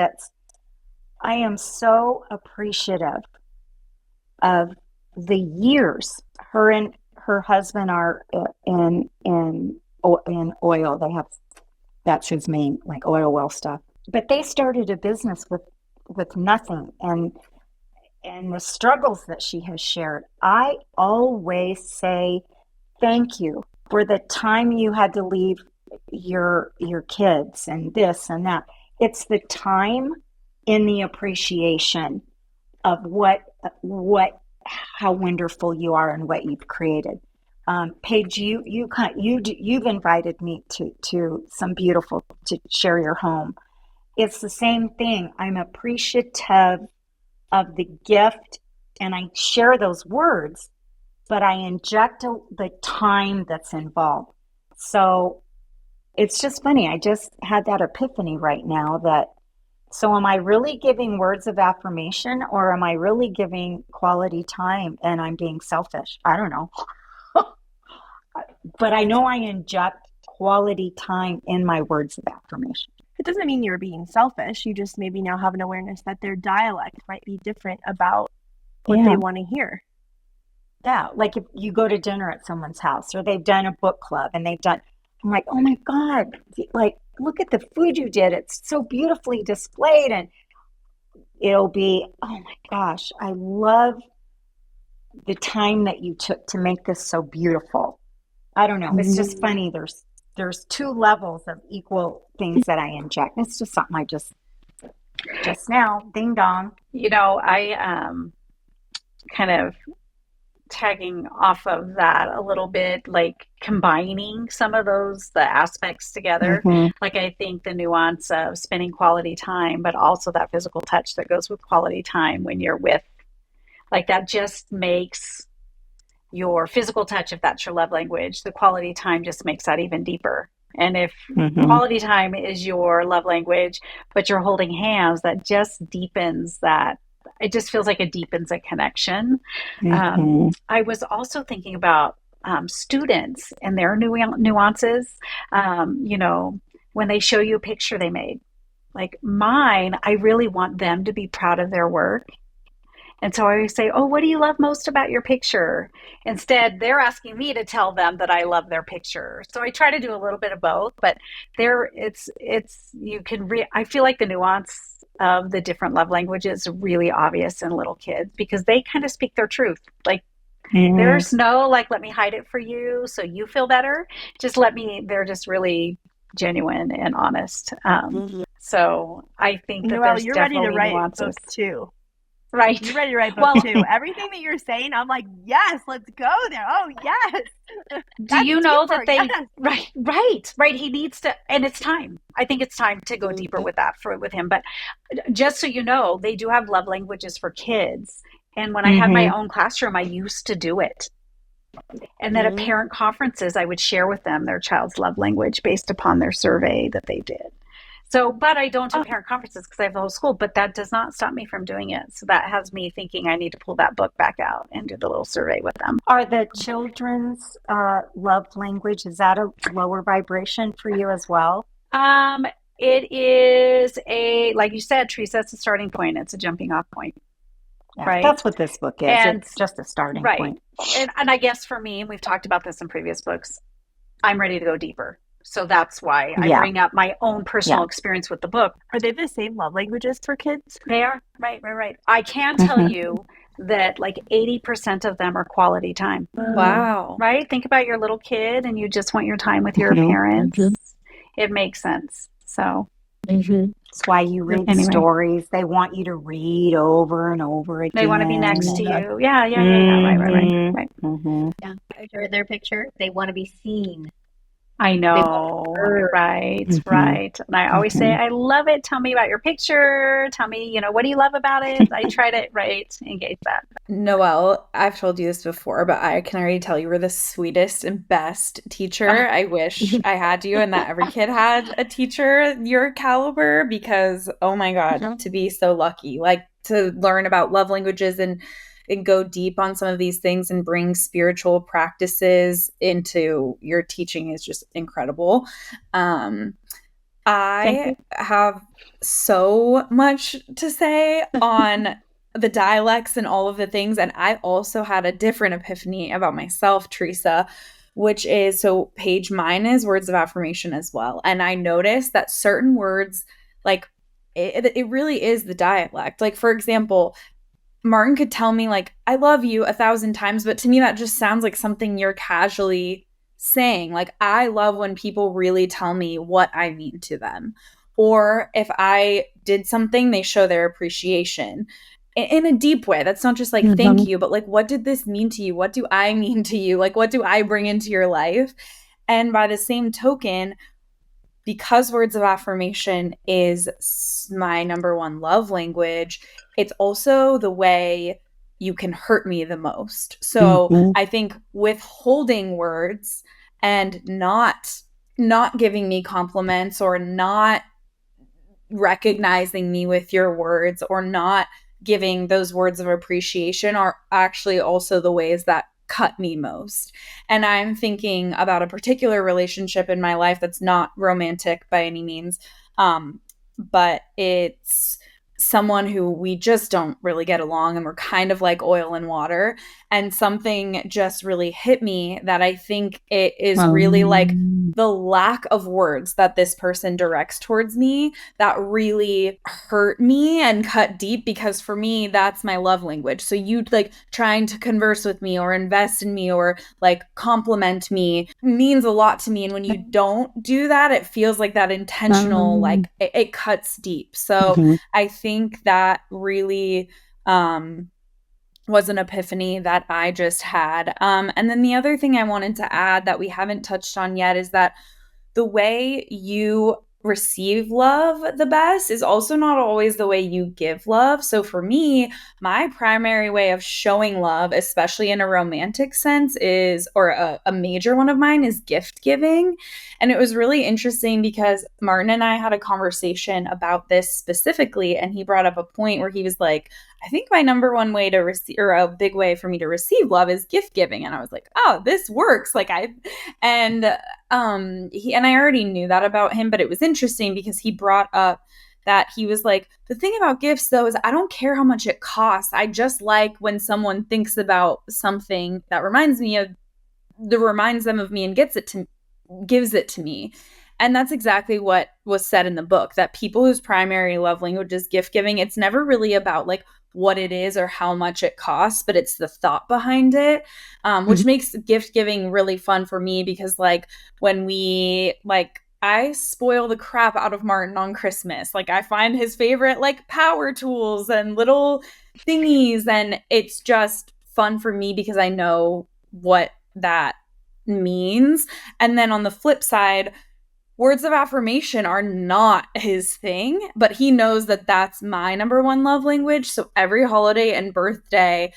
I am so appreciative of the years. Her and her husband are in oil. That's his main, like, oil well stuff. But they started a business with nothing, and the struggles that she has shared. I always say thank you for the time you had to leave your kids and this and that. It's the time in the appreciation of how wonderful you are and what you've created. Paige, you've invited me to some beautiful, to share your home. It's the same thing. I'm appreciative of the gift, and I share those words, but I inject the time that's involved. So it's just funny. I just had that epiphany right now that, so am I really giving words of affirmation, or am I really giving quality time and I'm being selfish? I don't know. But I know I inject quality time in my words of affirmation. It doesn't mean you're being selfish. You just maybe now have an awareness that their dialect might be different about what they want to hear. Yeah, like if you go to dinner at someone's house, or they've done a book club and I'm like, oh my God, like, look at the food you did. It's so beautifully displayed. And it'll be, oh my gosh, I love the time that you took to make this so beautiful. I don't know. It's just funny. There's two levels of equal things that I inject. It's just something I just now, ding dong. I kind of tagging off of that a little bit, like combining some of the aspects together. Like, I think the nuance of spending quality time, but also that physical touch that goes with quality time when you're with, like, that just makes your physical touch, if that's your love language, the quality time just makes that even deeper. And if quality time is your love language, but you're holding hands, that just deepens that. It just feels like it deepens a connection. I was also thinking about students and their nuances. When they show you a picture they made, like mine, I really want them to be proud of their work. And so I always say, oh, what do you love most about your picture? Instead, they're asking me to tell them that I love their picture. So I try to do a little bit of both, but I feel like the nuance of the different love languages is really obvious in little kids, because they kind of speak their truth. Like, there's no, like, let me hide it for you so you feel better. They're just really genuine and honest. So I think that there's you're definitely ready to write nuances. book two. Right. You're ready to write book two. Everything that you're saying, I'm like, yes, let's go there. Oh, yes. Do you know that they, yes. Right. He needs to, and it's time. I think it's time to go deeper with that with him. But just so you know, they do have love languages for kids. And when I had my own classroom, I used to do it. And then at parent conferences, I would share with them their child's love language based upon their survey that they did. So, but I don't do parent conferences because I have the whole school, but that does not stop me from doing it. So that has me thinking I need to pull that book back out and do the little survey with them. Are the children's love language, is that a lower vibration for you as well? It is like you said, Teresa, it's a starting point. It's a jumping off point. Yeah, right? That's what this book is. And, it's just a starting right. point. And I guess for me, and we've talked about this in previous books, I'm ready to go deeper. So that's why I bring up my own personal experience with the book. Are they the same love languages for kids? They are. Right. I can tell you that like 80% of them are quality time. Wow. Right? Think about your little kid and you just want your time with your parents. It makes sense. So that's why you read stories. They want you to read over and over again. They want to be next to you. Yeah. Right. Yeah. I heard their picture. They want to be seen. I know, right. And I always say, I love it. Tell me about your picture. Tell me, what do you love about it? I try to, engage that. Noelle, I've told you this before, but I can already tell you were the sweetest and best teacher. I wish I had you and that every kid had a teacher your caliber because, oh my God, to be so lucky, like to learn about love languages and go deep on some of these things and bring spiritual practices into your teaching is just incredible. I have so much to say on the dialects and all of the things. And I also had a different epiphany about myself, Teresa, which is, so page mine is words of affirmation as well. And I noticed that certain words, like it really is the dialect. Like, for example, Martin could tell me like, I love you 1,000 times, but to me, that just sounds like something you're casually saying. Like, I love when people really tell me what I mean to them. Or if I did something, they show their appreciation in a deep way. That's not just like, thank you, but like, what did this mean to you? What do I mean to you? Like, what do I bring into your life? And by the same token, because words of affirmation is my number one love language, it's also the way you can hurt me the most. So I think withholding words and not giving me compliments or not recognizing me with your words or not giving those words of appreciation are actually also the ways that cut me most. And I'm thinking about a particular relationship in my life that's not romantic by any means, but it's someone who we just don't really get along and we're kind of like oil and water. And something just really hit me that I think it is really like the lack of words that this person directs towards me that really hurt me and cut deep, because for me, that's my love language. So you like trying to converse with me or invest in me or like compliment me means a lot to me. And when you don't do that, it feels like that intentional, like it cuts deep. So I think that really was an epiphany that I just had. And then the other thing I wanted to add that we haven't touched on yet is that the way you receive love the best is also not always the way you give love. So for me, my primary way of showing love, especially in a romantic sense, is, or a major one of mine, is gift giving. And it was really interesting because Martin and I had a conversation about this specifically, and he brought up a point where he was like, I think my number one way to receive, or a big way for me to receive love, is gift giving. And I was like, oh, this works. Like he and I already knew that about him, but it was interesting because he brought up that he was like, the thing about gifts though is I don't care how much it costs. I just like when someone thinks about something that reminds them of me and gives it to me. And that's exactly what was said in the book, that people whose primary love language is gift giving, it's never really about like what it is or how much it costs, but it's the thought behind it, which makes gift giving really fun for me because like when I spoil the crap out of Martin on Christmas. Like I find his favorite like power tools and little thingies, and it's just fun for me because I know what that means. And then on the flip side, words of affirmation are not his thing, but he knows that that's my number one love language. So every holiday and birthday,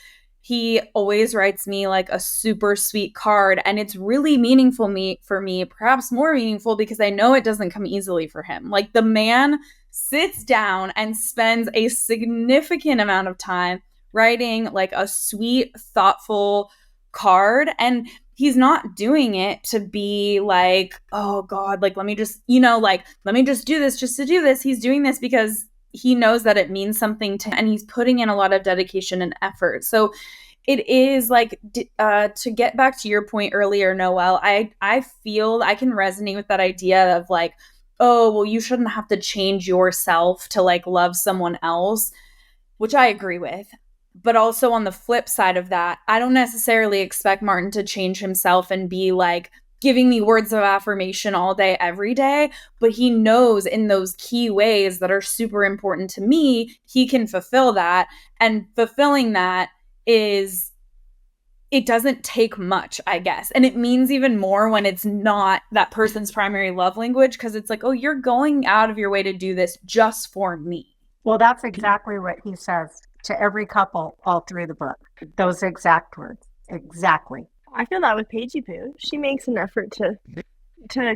He always writes me like a super sweet card, and it's really meaningful for me, perhaps more meaningful because I know it doesn't come easily for him. Like, the man sits down and spends a significant amount of time writing like a sweet, thoughtful card, and he's not doing it to be like, oh God, like, let me just, let me just do this just to do this. He's doing this because he knows that it means something to him, and he's putting in a lot of dedication and effort. So it is like, to get back to your point earlier, Noelle, I feel I can resonate with that idea of like, oh, well, you shouldn't have to change yourself to like love someone else, which I agree with. But also on the flip side of that, I don't necessarily expect Martin to change himself and be like giving me words of affirmation all day, every day. But he knows in those key ways that are super important to me, he can fulfill that. And fulfilling that is, it doesn't take much, I guess. And it means even more when it's not that person's primary love language, because it's like, oh, you're going out of your way to do this just for me. Well, that's exactly what he says to every couple all through the book. Those exact words. Exactly. I feel that with Paigey Poo. She makes an effort to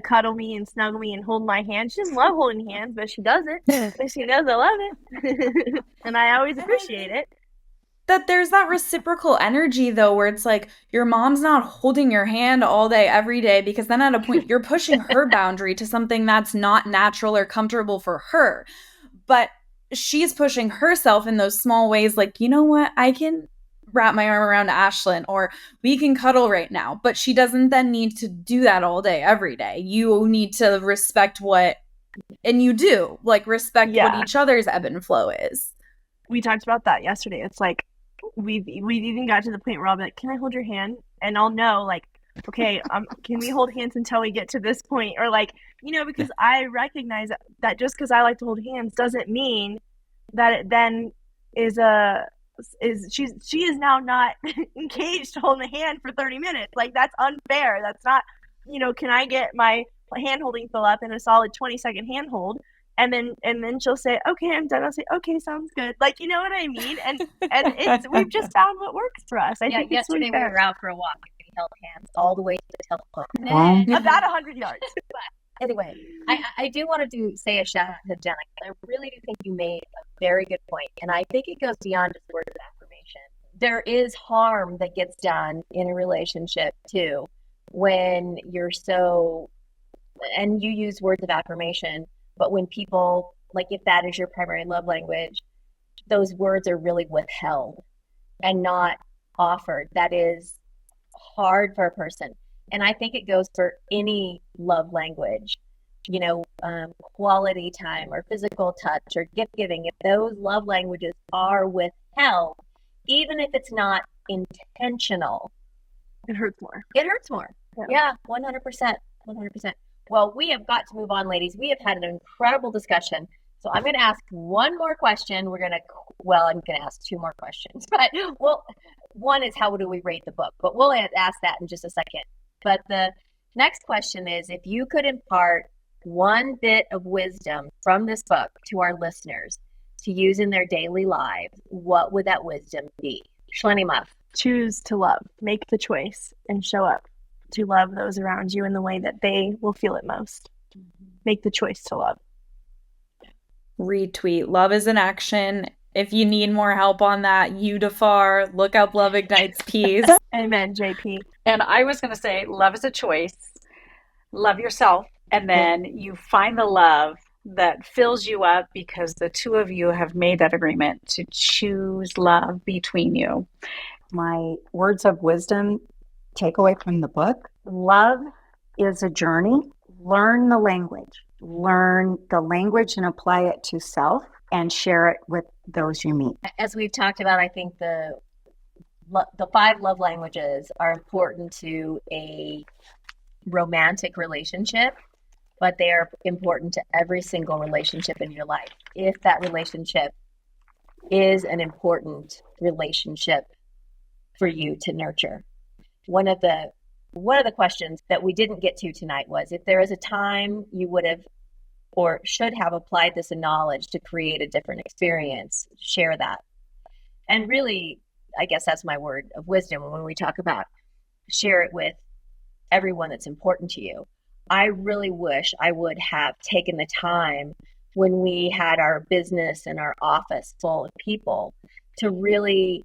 cuddle me and snuggle me and hold my hand. She doesn't love holding hands, but she does it. But she knows I love it. And I always appreciate it. That there's that reciprocal energy, though, where it's like your mom's not holding your hand all day, every day, because then at a point you're pushing her boundary to something that's not natural or comfortable for her. But she's pushing herself in those small ways, like, you know what, I can wrap my arm around Ashlyn, or we can cuddle right now. But she doesn't then need to do that all day, every day. You need to respect what, and you do, like, respect what each other's ebb and flow is. We talked about that yesterday. It's like, we've even got to the point where I'll be like, can I hold your hand? And I'll know, like, okay, can we hold hands until we get to this point? Or like, because I recognize that just because I like to hold hands doesn't mean that it then she is now not engaged to hold a hand for 30 minutes. Like, that's unfair. That's not, can I get my hand holding fill up in a solid 20-second hand hold? And then she'll say, okay, I'm done. I'll say, okay, sounds good. Like, you know what I mean? And we've just found what works for us. I think yesterday we were out for a walk and we held hands all the way to the telephone. About 100 yards. But anyway, I do want to say a shout out to Jenna. I really do think you made a very good point. And I think it goes beyond just words of affirmation. There is harm that gets done in a relationship too, when you're and you use words of affirmation. But when people, like, if that is your primary love language, those words are really withheld and not offered. That is hard for a person. And I think it goes for any love language, quality time or physical touch or gift giving. If those love languages are withheld, even if it's not intentional, it hurts more. It hurts more. Yeah, 100%. 100%. Well, we have got to move on, ladies. We have had an incredible discussion. So I'm going to ask one more question. I'm going to ask two more questions. But one is, how do we rate the book? But we'll ask that in just a second. But the next question is, if you could impart one bit of wisdom from this book to our listeners to use in their daily lives, what would that wisdom be? Shleni Muff. Choose to love. Make the choice and show up to love those around you in the way that they will feel it most. Make the choice to love. Retweet. Love is an action. If you need more help on that, Udafar, look up Love Ignites Peace. Amen, JP. And I was going to say, love is a choice. Love yourself. And then you find the love that fills you up because the two of you have made that agreement to choose love between you. My words of wisdom takeaway from the book: love is a journey. Learn the language. Learn the language and apply it to self and share it with those you meet. As we've talked about, I think the 5 love languages are important to a romantic relationship, but they are important to every single relationship in your life. If that relationship is an important relationship for you to nurture. One of the questions that we didn't get to tonight was, if there is a time you would have or should have applied this knowledge to create a different experience, share that. And really, I guess that's my word of wisdom when we talk about share it with everyone that's important to you. I really wish I would have taken the time when we had our business and our office full of people to really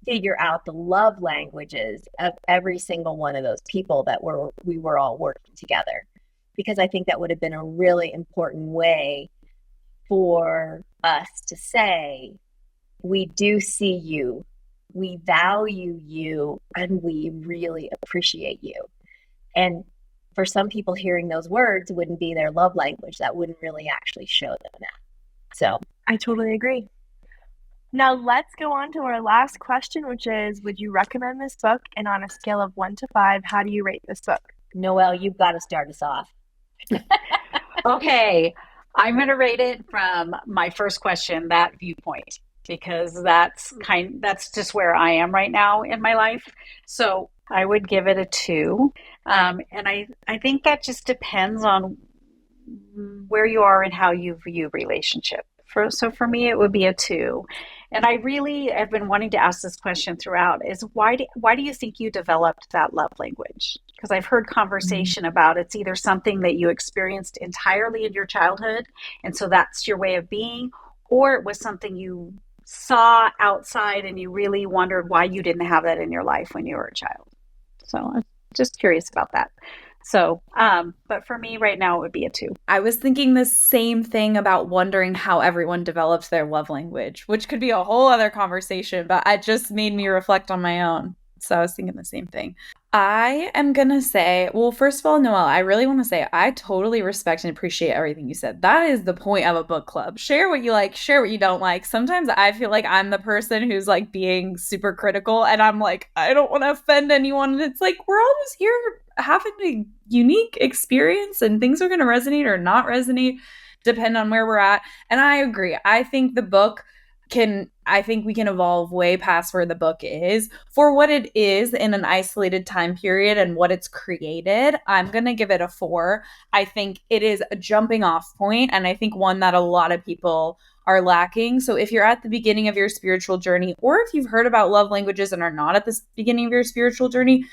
figure out the love languages of every single one of those people that we were all working together, because I think that would have been a really important way for us to say, we do see you, we value you, and we really appreciate you. And for some people, hearing those words wouldn't be their love language. That wouldn't really actually show them that. So I totally agree. Now let's go on to our last question, which is, would you recommend this book? And on a scale of 1 to 5, how do you rate this book? Noelle, you've got to start us off. Okay, I'm going to rate it from my first question, that viewpoint, because that's just where I am right now in my life. So I would give it a 2. And I think that just depends on where you are and how you view relationship. So for me, it would be a 2. And I really have been wanting to ask this question throughout, is why do you think you developed that love language? Because I've heard conversation about it's either something that you experienced entirely in your childhood, and so that's your way of being, or it was something you saw outside and you really wondered why you didn't have that in your life when you were a child. So I'm just curious about that. So, but for me right now, it would be a 2. I was thinking the same thing about wondering how everyone develops their love language, which could be a whole other conversation, but it just made me reflect on my own. So I was thinking the same thing. I am going to say, well, first of all, Noelle, I really want to say I totally respect and appreciate everything you said. That is the point of a book club. Share what you like, share what you don't like. Sometimes I feel like I'm the person who's like being super critical, and I'm like, I don't want to offend anyone. And it's like, we're all just here having a unique experience, and things are going to resonate or not resonate, depend on where we're at. And I agree. I think we can evolve way past where the book is for what it is in an isolated time period and what it's created. I'm going to give it a 4. I think it is a jumping off point, and I think one that a lot of people are lacking. So if you're at the beginning of your spiritual journey, or if you've heard about love languages and are not at the beginning of your spiritual journey,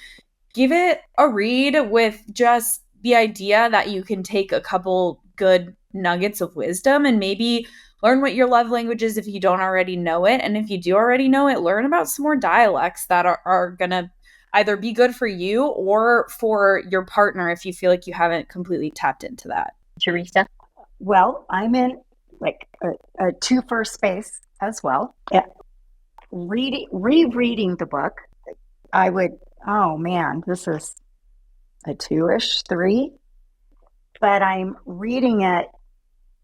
give it a read with just the idea that you can take a couple good nuggets of wisdom and maybe learn what your love language is if you don't already know it. And if you do already know it, learn about some more dialects that are going to either be good for you or for your partner if you feel like you haven't completely tapped into that. Teresa? Well, I'm in like a 2 for space as well. Rereading the book, I would, oh man, this is a 2-ish, 3. But I'm reading it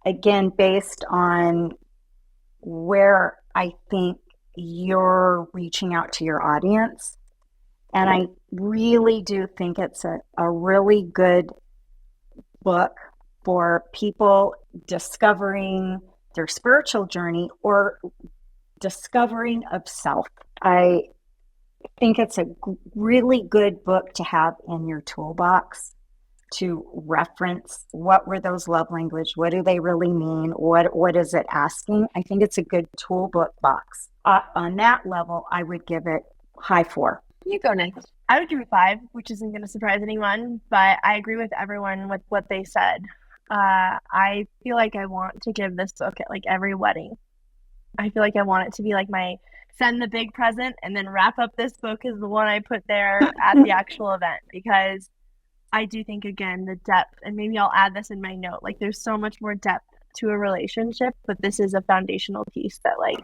again based on where I think you're reaching out to your audience. And I really do think it's a really good book for people discovering their spiritual journey or discovering of self. I think it's a really good book to have in your toolbox to reference what were those love language, what do they really mean, what is it asking. I think it's a good tool book box. On that level, I would give it high 4. You go next. I would give it 5, which isn't going to surprise anyone, but I agree with everyone with what they said. I feel like I want to give this book at like every wedding. I feel like I want it to be like my send the big present and then wrap up this book is the one I put there at the actual event, because I do think, again, the depth, and maybe I'll add this in my note, like there's so much more depth to a relationship, but this is a foundational piece that like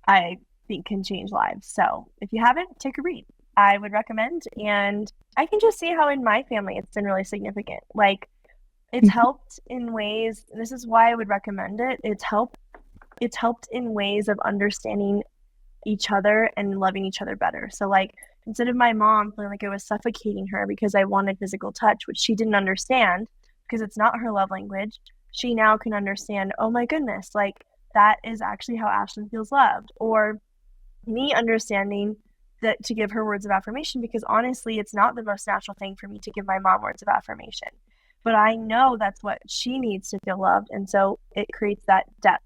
I think can change lives. So if you haven't, take a read. I would recommend, and I can just see how in my family it's been really significant. Like it's helped in ways, and this is why I would recommend it. It's helped in ways of understanding each other and loving each other better. So like instead of my mom feeling like I was suffocating her because I wanted physical touch, which she didn't understand because it's not her love language, she now can understand, oh my goodness, like that is actually how Ashlyn feels loved. Or me understanding that to give her words of affirmation, because honestly, it's not the most natural thing for me to give my mom words of affirmation. But I know that's what she needs to feel loved. And so it creates that depth.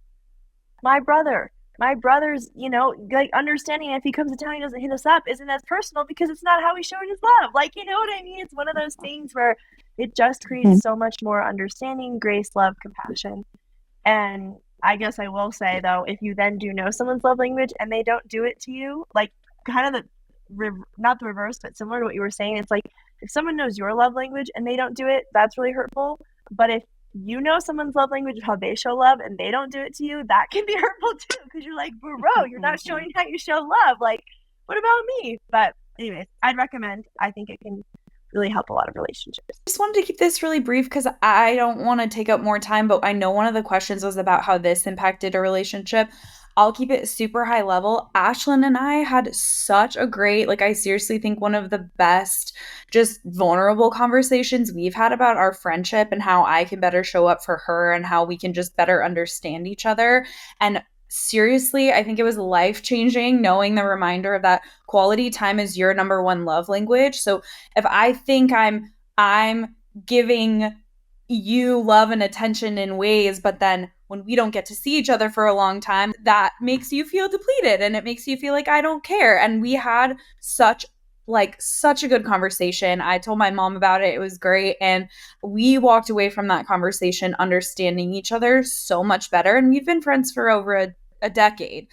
My brother, my brother's, like understanding if he comes to town, he doesn't hit us up isn't as personal because it's not how he's showing his love. Like, you know what I mean? It's one of those things where it just creates so much more understanding, grace, love, compassion. And I guess I will say, though, if you then do know someone's love language and they don't do it to you, like kind of not the reverse, but similar to what you were saying, it's like if someone knows your love language and they don't do it, that's really hurtful. But if you know someone's love language, how they show love, and they don't do it to you, that can be hurtful too, because you're like, bro, you're not showing how you show love. Like, what about me? But anyways, I'd recommend. I think it can really help a lot of relationships. I just wanted to keep this really brief because I don't want to take up more time, but I know one of the questions was about how this impacted a relationship. I'll keep it super high level. Ashlyn and I had such a great, I seriously think one of the best, just vulnerable conversations we've had about our friendship and how I can better show up for her and how we can just better understand each other. And seriously, I think it was life-changing knowing the reminder of that quality time is your number one love language. So if I think I'm giving you love and attention in ways, but then when we don't get to see each other for a long time, that makes you feel depleted and it makes you feel like I don't care. And we had such a good conversation. I told my mom about it. It was great. And we walked away from that conversation understanding each other so much better. And we've been friends for over a decade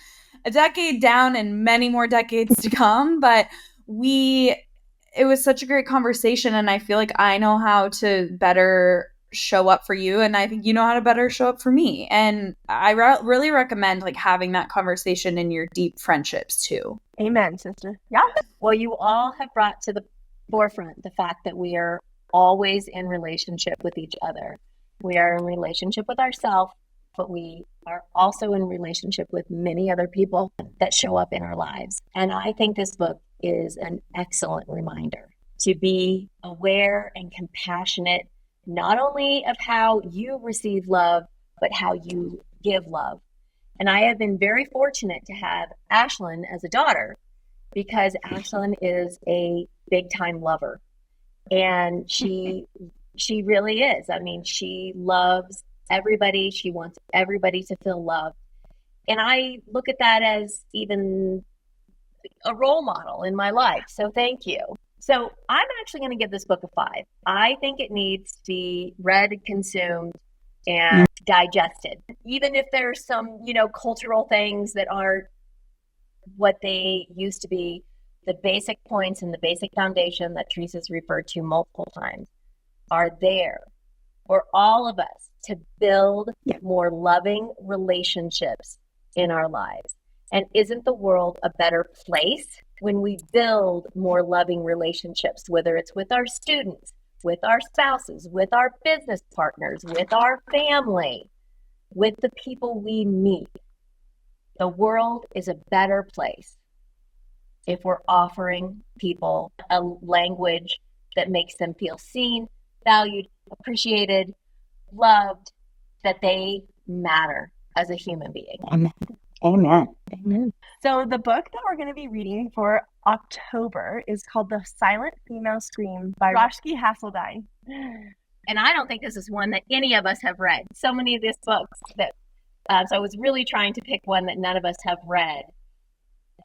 down and many more decades to come. But it was such a great conversation. And I feel like I know how to better show up for you, and I think you know how to better show up for me. And I really recommend having that conversation in your deep friendships too. Amen, sister. Yeah. Well, you all have brought to the forefront the fact that we are always in relationship with each other. We are in relationship with ourselves, but we are also in relationship with many other people that show up in our lives. And I think this book is an excellent reminder to be aware and compassionate, not only of how you receive love, but how you give love. And I have been very fortunate to have Ashlyn as a daughter because Ashlyn is a big time lover. And she really is. I mean, she loves everybody. She wants everybody to feel loved. And I look at that as even a role model in my life. So thank you. So I'm actually going to give this book a 5. I think it needs to be read, consumed, and digested. Even if there's some, cultural things that aren't what they used to be, the basic points and the basic foundation that Teresa's referred to multiple times are there for all of us to build more loving relationships in our lives. And isn't the world a better place when we build more loving relationships, whether it's with our students, with our spouses, with our business partners, with our family, with the people we meet? The world is a better place if we're offering people a language that makes them feel seen, valued, appreciated, loved, that they matter as a human being. Amen. So the book that we're going to be reading for October is called The Silent Female Scream by Roshki Hasseldine. And I don't think this is one that any of us have read. So many of these books that, so I was really trying to pick one that none of us have read.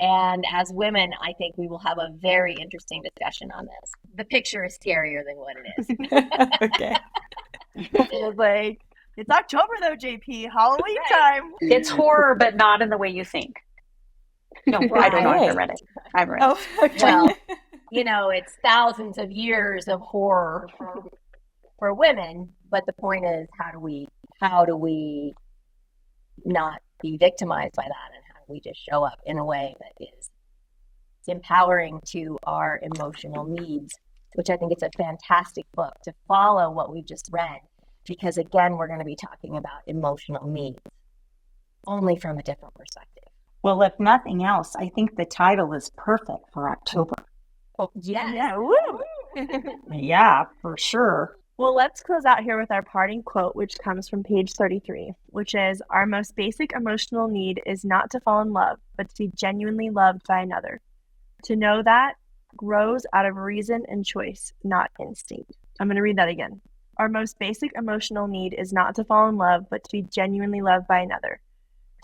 And as women, I think we will have a very interesting discussion on this. The picture is scarier than what it is. Okay. It's October though, JP. Halloween time. It's horror, but not in the way you think. No, I don't know if I read it. I've read it. Oh, okay. Well, it's thousands of years of horror for women, but the point is, how do we not be victimized by that, and how do we just show up in a way that is empowering to our emotional needs? Which I think it's a fantastic book to follow what we've just read, because again, we're going to be talking about emotional needs, only from a different perspective. Well, if nothing else, I think the title is perfect for October. Oh, yes. Yeah, woo! Yeah, for sure. Well, let's close out here with our parting quote, which comes from page 33, which is, "Our most basic emotional need is not to fall in love, but to be genuinely loved by another. To know that grows out of reason and choice, not instinct." I'm going to read that again. Our most basic emotional need is not to fall in love, but to be genuinely loved by another.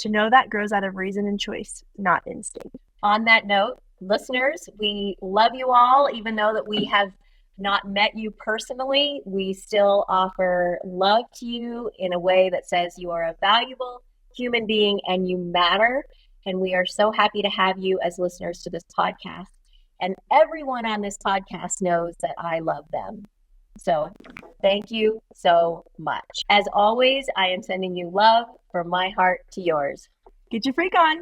To know that grows out of reason and choice, not instinct. On that note, listeners, we love you all, even though that we have not met you personally. We still offer love to you in a way that says you are a valuable human being and you matter. And we are so happy to have you as listeners to this podcast. And everyone on this podcast knows that I love them. So thank you so much. As always, I am sending you love from my heart to yours. Get your freak on.